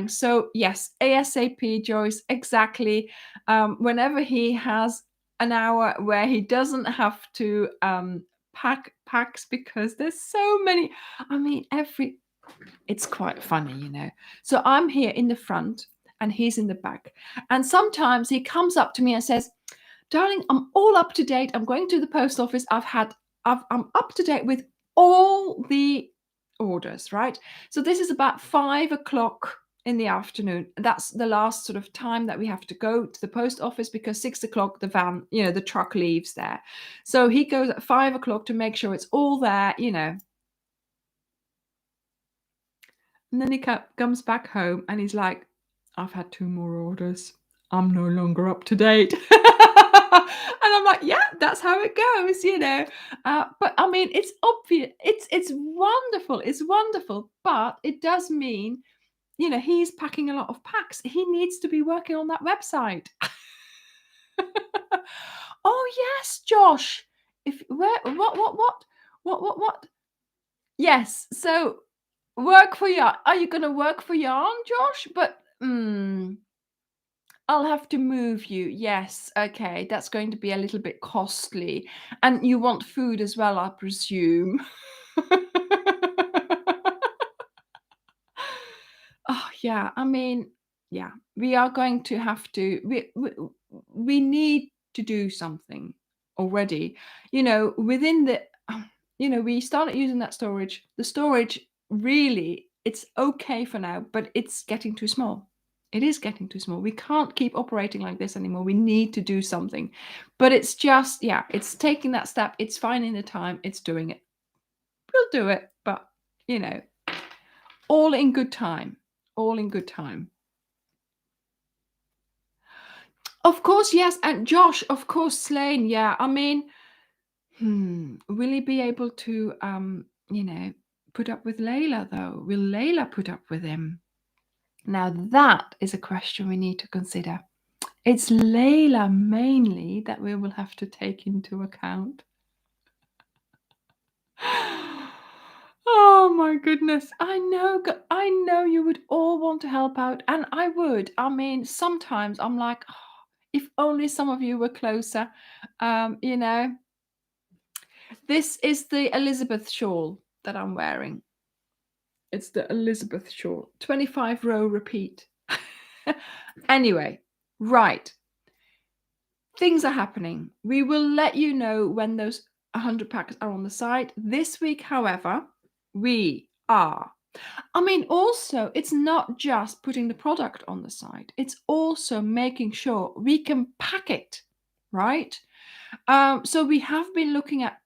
So yes, ASAP, Joyce, exactly. Whenever he has an hour where he doesn't have to pack packs, because there's so many. I mean, it's quite funny. So I'm here in the front and he's in the back. And sometimes he comes up to me and says, darling, I'm all up to date. I'm going to the post office. I'm up to date with all the orders, right? So this is about 5 o'clock in the afternoon. That's the last sort of time that we have to go to the post office, because 6 o'clock the van, the truck leaves there. So he goes at 5 o'clock to make sure it's all there. And then he comes back home and he's like, I've had 2 more orders. I'm no longer up to date. And I'm like, yeah, that's how it goes. But I mean, it's obvious. It's wonderful. It's wonderful. But it does mean, he's packing a lot of packs. He needs to be working on that website. Oh, yes, Josh. What? Yes. So work for yarn. Are you going to work for yarn, Josh? But I'll have to move you. Yes. Okay. That's going to be a little bit costly. And you want food as well, I presume. Oh, yeah. I mean, yeah, we are going to have to, we need to do something already. Within the, we started using that storage. The storage, really, it's okay for now, but it's getting too small. It is getting too small. We can't keep operating like this anymore. We need to do something. But it's just, yeah, it's taking that step. It's finding the time. It's doing it. We'll do it, but, all in good time. All in good time. Of course, yes. And Josh, of course, Slane. Yeah. I mean, will he be able to, put up with Layla, though? Will Layla put up with him? Now, that is a question we need to consider. It's Layla mainly that we will have to take into account. Oh my goodness. I know you would all want to help out, and I would. I mean, sometimes I'm like, oh, if only some of you were closer. This is the Elizabeth shawl that I'm wearing. It's the Elizabeth shawl. 25 row repeat. Anyway, right. things are happening. We will let you know when those 100 packs are on the site. This week, however, we are. I mean, also, it's not just putting the product on the site, it's also making sure we can pack it, right? So we have been looking at,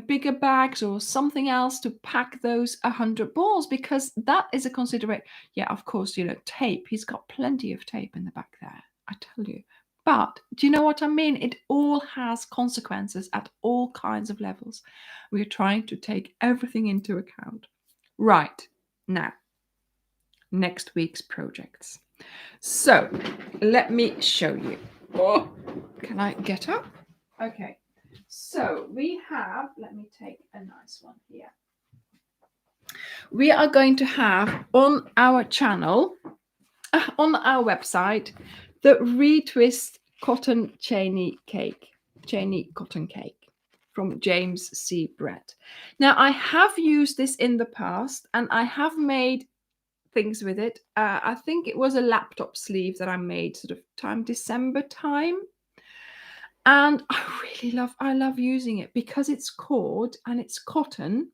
bigger bags or something else to pack those 100 balls, because that is a consideration. Yeah, of course, tape. He's got plenty of tape in the back there, I tell you. But do you know what I mean? It all has consequences at all kinds of levels. We're trying to take everything into account. Right, now, next week's projects. So let me show you. Oh, can I get up? Okay. So we have, let me take a nice one here. We are going to have on our channel, on our website, the retwist cotton Chainy cotton cake from James C. Brett. Now, I have used this in the past and I have made things with it. I think it was a laptop sleeve that I made sort of December time. And I love using it because it's cord and it's cotton.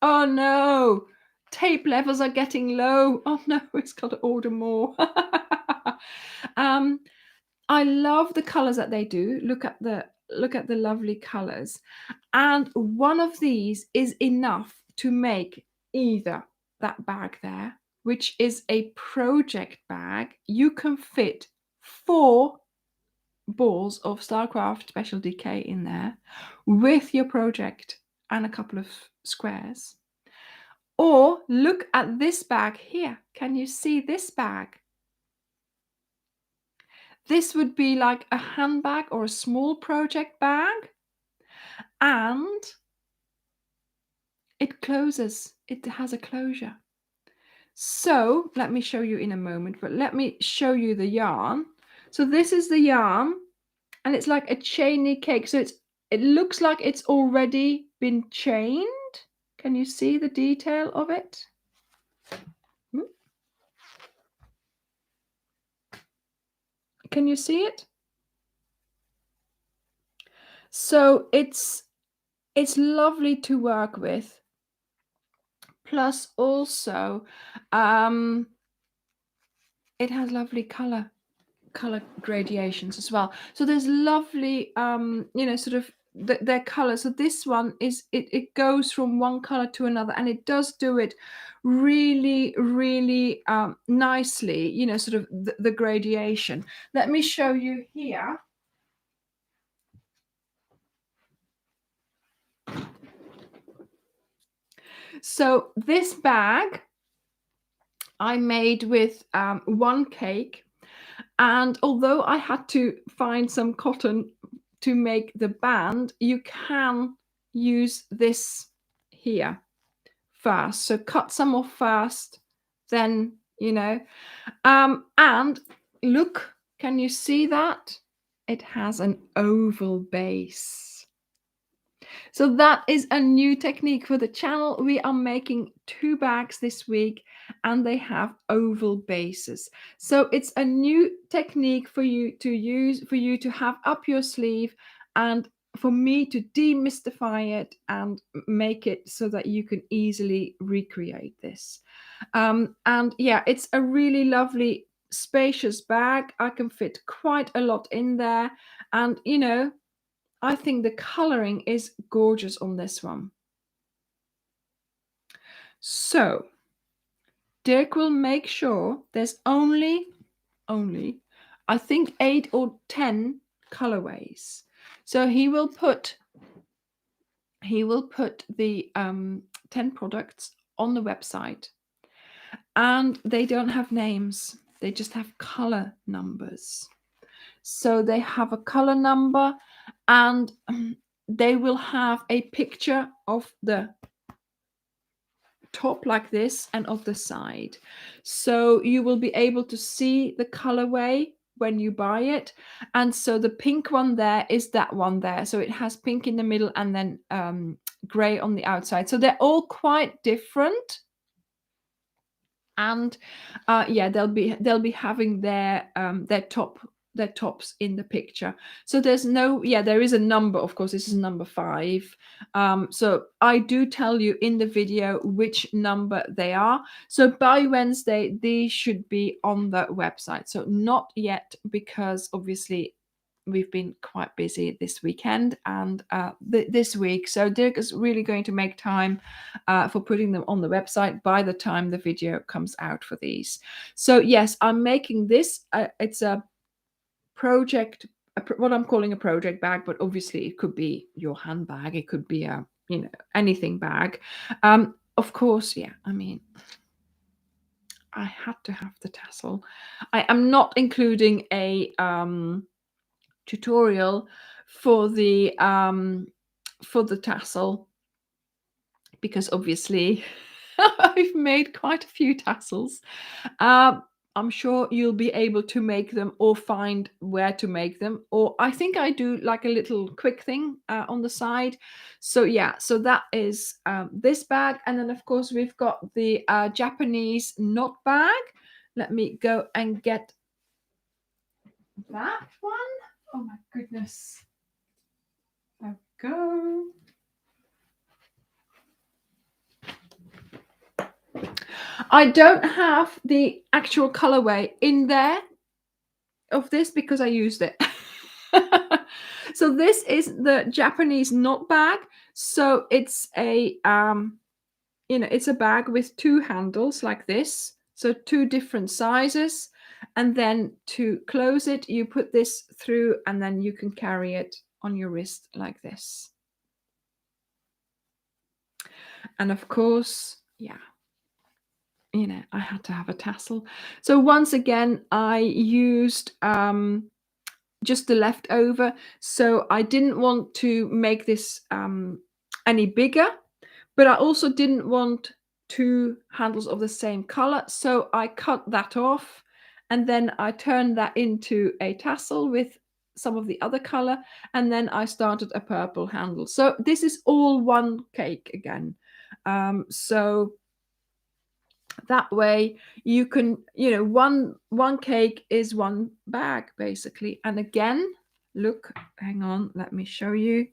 Oh no, tape levels are getting low. Oh no, it's got to order more. I love the colors that they do. Look at the lovely colors. And one of these is enough to make either that bag there, which is a project bag. You can fit 4 balls of Starcraft Special DK in there with your project and a couple of squares. Or look at this bag here. Can you see this bag? This would be like a handbag or a small project bag, and it closes. It has a closure. So let me show you in a moment, but let me show you the yarn. So this is the yarn, and it's like a chainy cake. So it looks like it's already been chained. Can you see the detail of it? Can you see it? So it's lovely to work with. Plus also, it has lovely color gradations as well. So there's lovely, sort of their color. So this one is it goes from one color to another, and it does do it really, really nicely. Sort of the gradation. Let me show you here. So this bag I made with one cake, and although I had to find some cotton to make the band, you can use this here first. So cut some off first, then, and look, can you see that? It has an oval base. So that is a new technique for the channel. We are making 2 bags this week and they have oval bases. So it's a new technique for you to use, for you to have up your sleeve, and for me to demystify it and make it so that you can easily recreate this. And yeah, it's a really lovely spacious bag. I can fit quite a lot in there, and I think the coloring is gorgeous on this one. So Dirk will make sure there's only I think 8 or 10 colorways. So he will put the 10 products on the website, and they don't have names, they just have color numbers. So they have a color number, and they will have a picture of the top like this and of the side. So you will be able to see the colorway when you buy it. And so the pink one there is that one there. So it has pink in the middle and then gray on the outside. So they're all quite different. And yeah, they'll be having their top their tops in the picture. So there's no, yeah, there is a number, of course. This is number 5. So I do tell you in the video which number they are. So by Wednesday these should be on the website. So not yet, because obviously we've been quite busy this weekend and this week. So Dirk is really going to make time for putting them on the website by the time the video comes out for these. So yes, I'm making this. It's a project, what I'm calling a project bag, but obviously it could be your handbag. It could be a, anything bag. Of course, yeah. I mean, I had to have the tassel. I am not including a tutorial for the tassel, because obviously I've made quite a few tassels. I'm sure you'll be able to make them or find where to make them. Or I think I do like a little quick thing on the side. So yeah, so that is this bag. And then of course we've got the Japanese knot bag. Let me go and get that one. Oh my goodness. There we go. I don't have the actual colorway in there of this because I used it. So this is the Japanese knot bag. So it's a it's a bag with 2 handles like this. So 2 different sizes. And then to close it, you put this through and then you can carry it on your wrist like this. And of course, yeah, I had to have a tassel. So once again, I used just the leftover. So I didn't want to make this any bigger, but I also didn't want 2 handles of the same color. So I cut that off and then I turned that into a tassel with some of the other color. And then I started a purple handle. So this is all one cake again. So that way you can, one cake is one bag basically. And again, look, hang on, let me show you,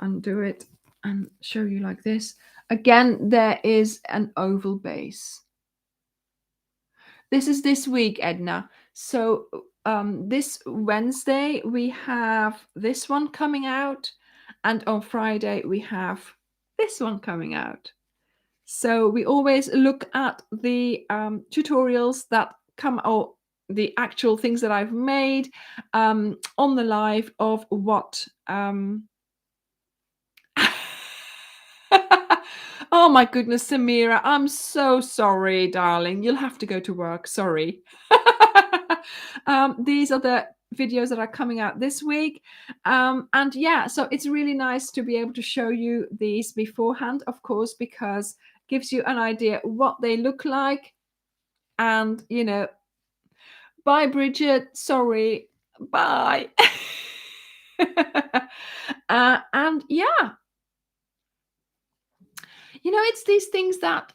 undo it and show you like this. Again, there is an oval base. This is this week, Edna. So this Wednesday we have this one coming out, and on Friday we have this one coming out. So we always look at the tutorials that come out, the actual things that I've made on the live of what. Oh my goodness, Samira, I'm so sorry, darling. You'll have to go to work. Sorry. These are the videos that are coming out this week. And yeah, so it's really nice to be able to show you these beforehand, of course, because it gives you an idea what they look like. And, bye, Bridget. Sorry. Bye. And yeah. It's these things that,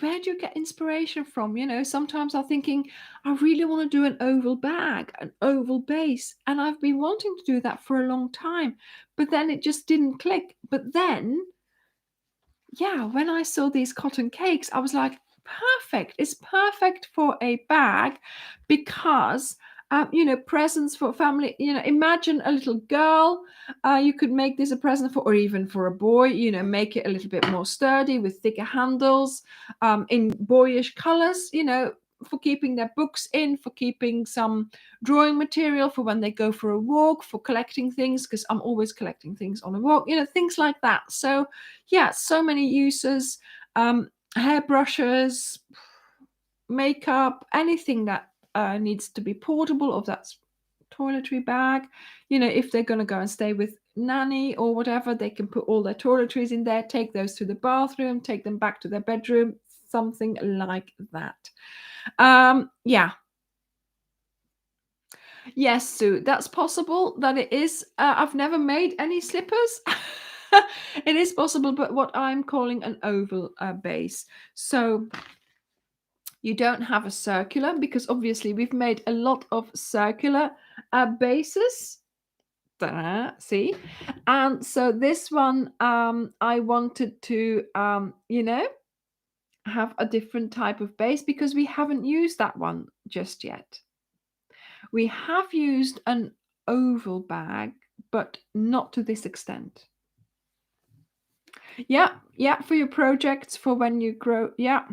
where do you get inspiration from? Sometimes I'm thinking, I really want to do an oval bag, an oval base. And I've been wanting to do that for a long time, but then it just didn't click. But then, yeah, when I saw these cotton cakes, I was like, perfect. It's perfect for a bag because presents for family. Imagine a little girl. You could make this a present for, or even for a boy. Make it a little bit more sturdy with thicker handles, in boyish colors. For keeping their books in, for keeping some drawing material for when they go for a walk, for collecting things, because I'm always collecting things on a walk. Things like that. So yeah, so many uses. Hairbrushes, makeup, anything that needs to be portable, or that's toiletry bag. If they're going to go and stay with nanny or whatever, they can put all their toiletries in there, take those to the bathroom, take them back to their bedroom, something like that. Yeah. Yes, Sue, that's possible that it is. I've never made any slippers. It is possible, but what I'm calling an oval base. So You don't have a circular because obviously we've made a lot of circular bases. Ta-da, see? And so this one, I wanted to, have a different type of base because we haven't used that one just yet. We have used an oval bag, but not to this extent. Yeah, yeah, for your projects, for when you grow. Yeah.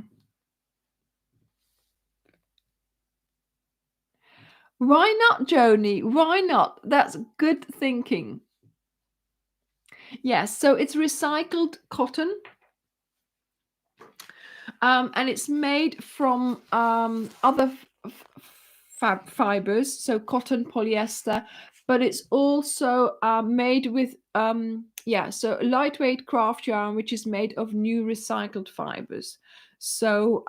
Why not, Joni? Why not? That's good thinking. Yes, so it's recycled cotton. And it's made from other fibers, so cotton, polyester, but it's also made with so lightweight craft yarn, which is made of new recycled fibers. So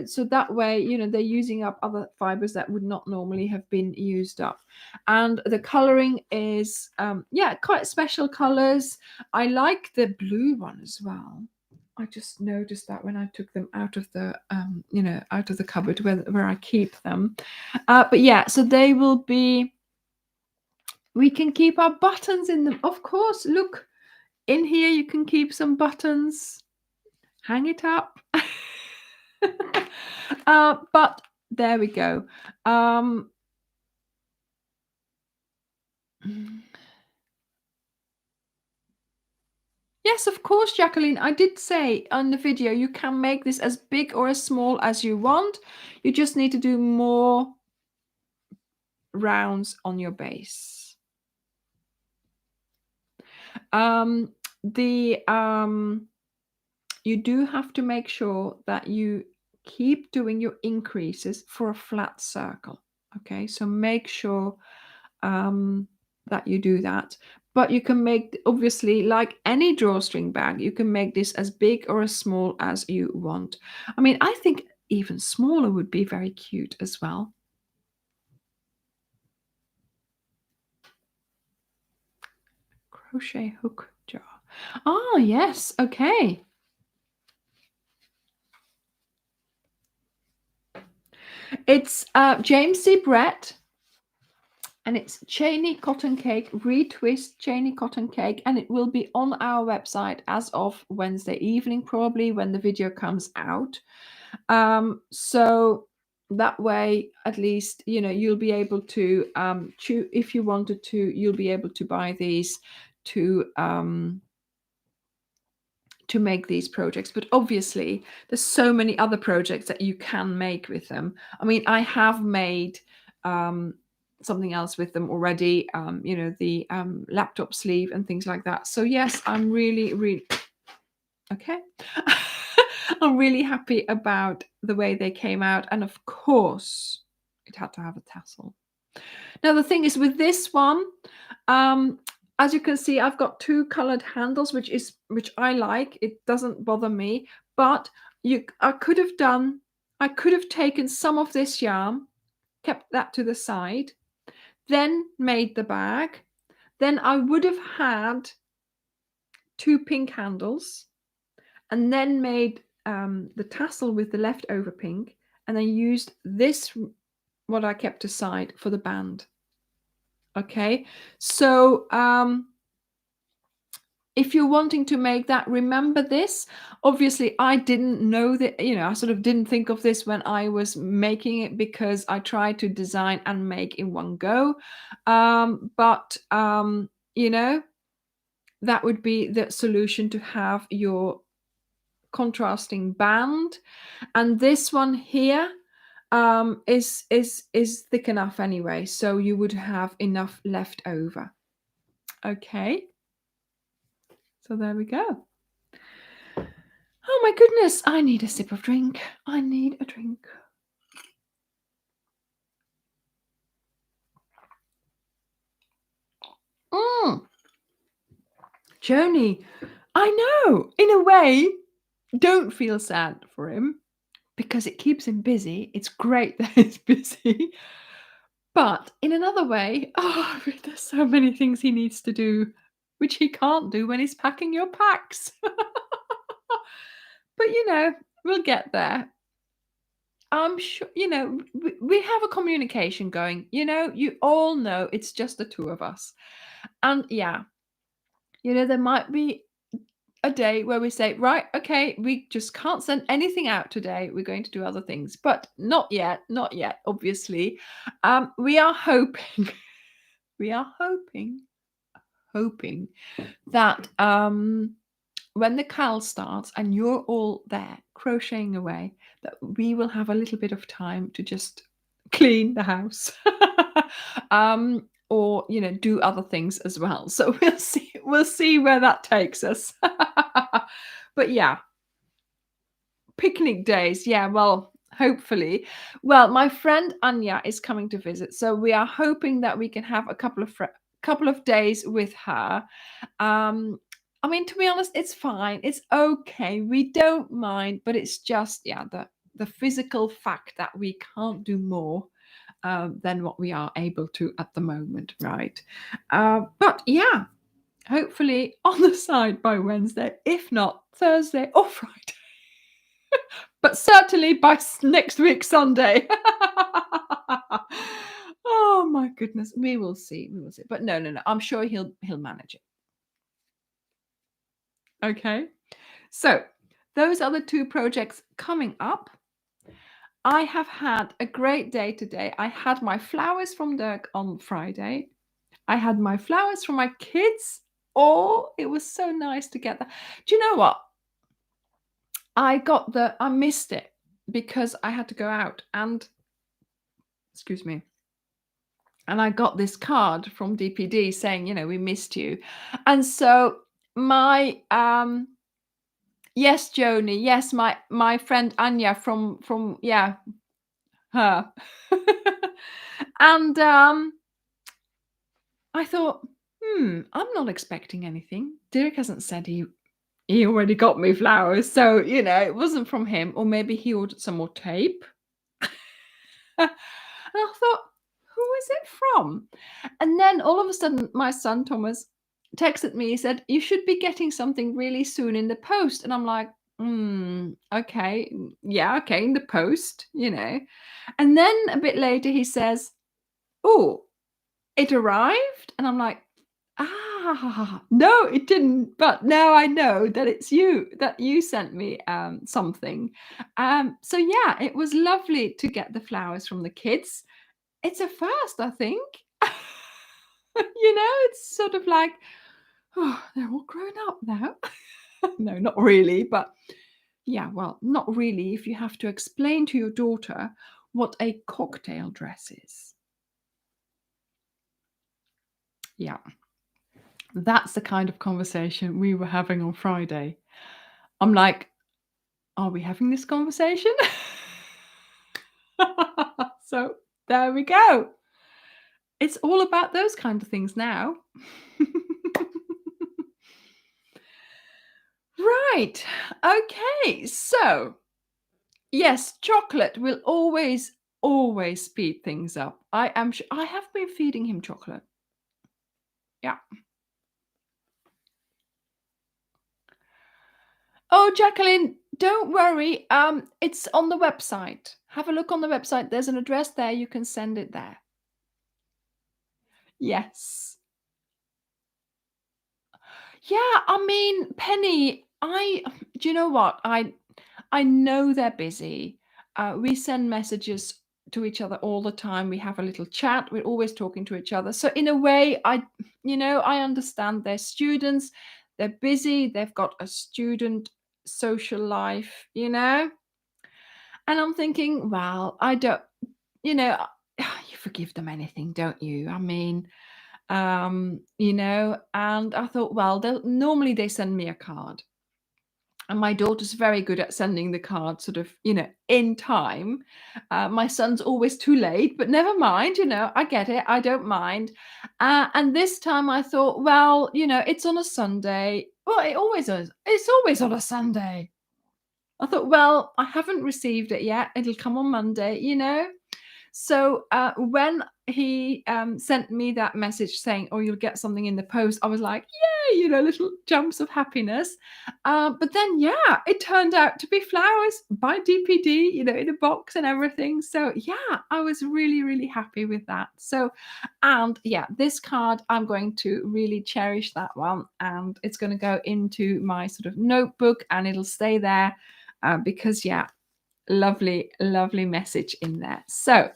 so that way, they're using up other fibers that would not normally have been used up. And the coloring is quite special colors. I like the blue one as well. I just noticed that when I took them out of the out of the cupboard where I keep them. But yeah, so they will be. We can keep our buttons in them, of course. Look, in here you can keep some buttons. Hang it up. But there we go. Yes, of course, Jacqueline. I did say on the video you can make this as big or as small as you want. You just need to do more rounds on your base. You do have to make sure that you keep doing your increases for a flat circle. Okay, so make sure that you do that. But you can make, obviously, like any drawstring bag, you can make this as big or as small as you want. I mean, I think even smaller would be very cute as well. Crochet hook jar. Oh, yes. Okay. It's James C. Brett. And it's Chainy cotton cake, retwist Chainy cotton cake, and it will be on our website as of Wednesday evening, probably when the video comes out. So that way, at least, you'll be able to choose if you wanted to. You'll be able to buy these to make these projects. But obviously, there's so many other projects that you can make with them. I mean, I have made something else with them already, the laptop sleeve and things like that. So yes, I'm really okay. I'm really happy about the way they came out. And of course, it had to have a tassel. Now, the thing is with this one, as you can see, I've got two colored handles, which I like. It doesn't bother me. But I could have taken some of this yarn, kept that to the side, then made the bag. Then I would have had two pink handles, and then made the tassel with the leftover pink, and then used this, what I kept aside, for the band. Okay, so if you're wanting to make that, remember this. Obviously, I didn't know that, I sort of didn't think of this when I was making it, because I tried to design and make in one go. But that would be the solution, to have your contrasting band. And this one here is thick enough anyway, so you would have enough left over. Okay, so there we go. Oh my goodness, I need a sip of drink. I need a drink. Journey, I know, in a way, don't feel sad for him, because it keeps him busy. It's great that he's busy. But in another way, there's so many things he needs to do, which he can't do when he's packing your packs. But we'll get there. I'm sure, we have a communication going, you all know it's just the two of us. And yeah, there might be a day where we say, right, okay, we just can't send anything out today. We're going to do other things, but not yet, obviously. We are hoping, we are hoping that when the cal starts and you're all there crocheting away, that we will have a little bit of time to just clean the house. Or do other things as well. So we'll see where that takes us. But yeah, picnic days, yeah, well, hopefully. Well, my friend Anja is coming to visit, so we are hoping that we can have a couple of days with her. I mean, to be honest, it's fine. It's okay. We don't mind, but it's just, yeah, the physical fact that we can't do more than what we are able to at the moment, right? But yeah, hopefully on the side by Wednesday, if not Thursday or Friday. But certainly by next week, Sunday. Oh my goodness. We will see. We will see. But no. I'm sure he'll manage it. Okay. So those are the two projects coming up. I have had a great day today. I had my flowers from Dirk on Friday. I had my flowers from my kids. Oh, it was so nice to get that. Do you know what? I missed it because I had to go out and, excuse me, and I got this card from DPD saying, we missed you. And so my, yes, Joni, yes, my friend Anja from yeah, her. And I thought, I'm not expecting anything. Dirk hasn't said he already got me flowers, so it wasn't from him, or maybe he ordered some more tape. And I thought, who is it from? And then all of a sudden, my son Thomas texted me. He said, you should be getting something really soon in the post. And I'm like, okay, yeah, okay, in the post, And then a bit later, he says, oh, it arrived. And I'm like, no, it didn't. But now I know that it's you, that you sent me something. So yeah, it was lovely to get the flowers from the kids. It's a first, I think. It's sort of like, oh, they're all grown up now. No, not really, but yeah, well, not really if you have to explain to your daughter what a cocktail dress is. Yeah. That's the kind of conversation we were having on Friday. I'm like, are we having this conversation? So there we go. It's all about those kind of things now. Right. Okay. So, yes, chocolate will always speed things up. I am sure I have been feeding him chocolate. Yeah. Oh, Jacqueline, don't worry. It's on the website. Have a look on the website. There's an address there. You can send it there. Yes. Yeah, I mean, Penny, do you know what? I know they're busy. We send messages to each other all the time. We have a little chat. We're always talking to each other. So in a way, I understand they're students. They're busy. They've got a student social life, And I'm thinking, well, I don't, you forgive them anything, don't you? I mean, and I thought, well, normally they send me a card. And my daughter's very good at sending the card sort of, in time. My son's always too late, but never mind, I get it. I don't mind. And this time I thought, well, it's on a Sunday. Well, it always is. It's always on a Sunday. I thought, well, I haven't received it yet. It'll come on Monday, So when he sent me that message saying, oh, you'll get something in the post, I was like, little jumps of happiness. But then, yeah, it turned out to be flowers by DPD, in a box and everything. So, yeah, I was really, really happy with that. So, and yeah, this card, I'm going to really cherish that one. And it's going to go into my sort of notebook and it'll stay there because, yeah, lovely, lovely message in there. So,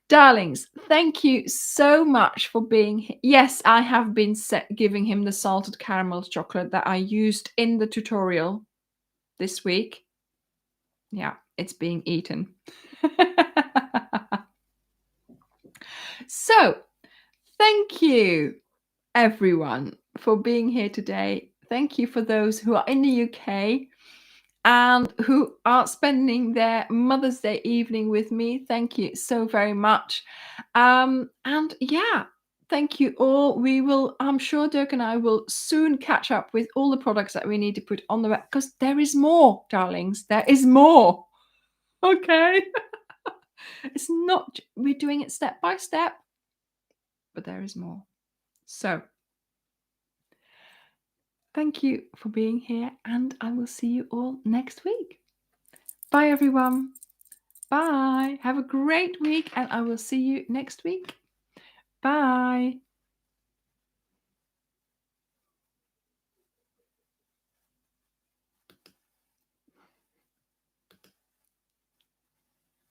darlings, thank you so much for being here. Yes, I have been giving him the salted caramel chocolate that I used in the tutorial this week. Yeah, it's being eaten. So, thank you, everyone, for being here today. Thank you for those who are in the UK and who are spending their Mother's Day evening with me. Thank you so very much. And yeah, thank you all. I'm sure Dirk and I will soon catch up with all the products that we need to put on the web because there is more, darlings. There is more. Okay. It's not, we're doing it step by step, but there is more. So, thank you for being here, and I will see you all next week. Bye, everyone. Bye. Have a great week, and I will see you next week. Bye.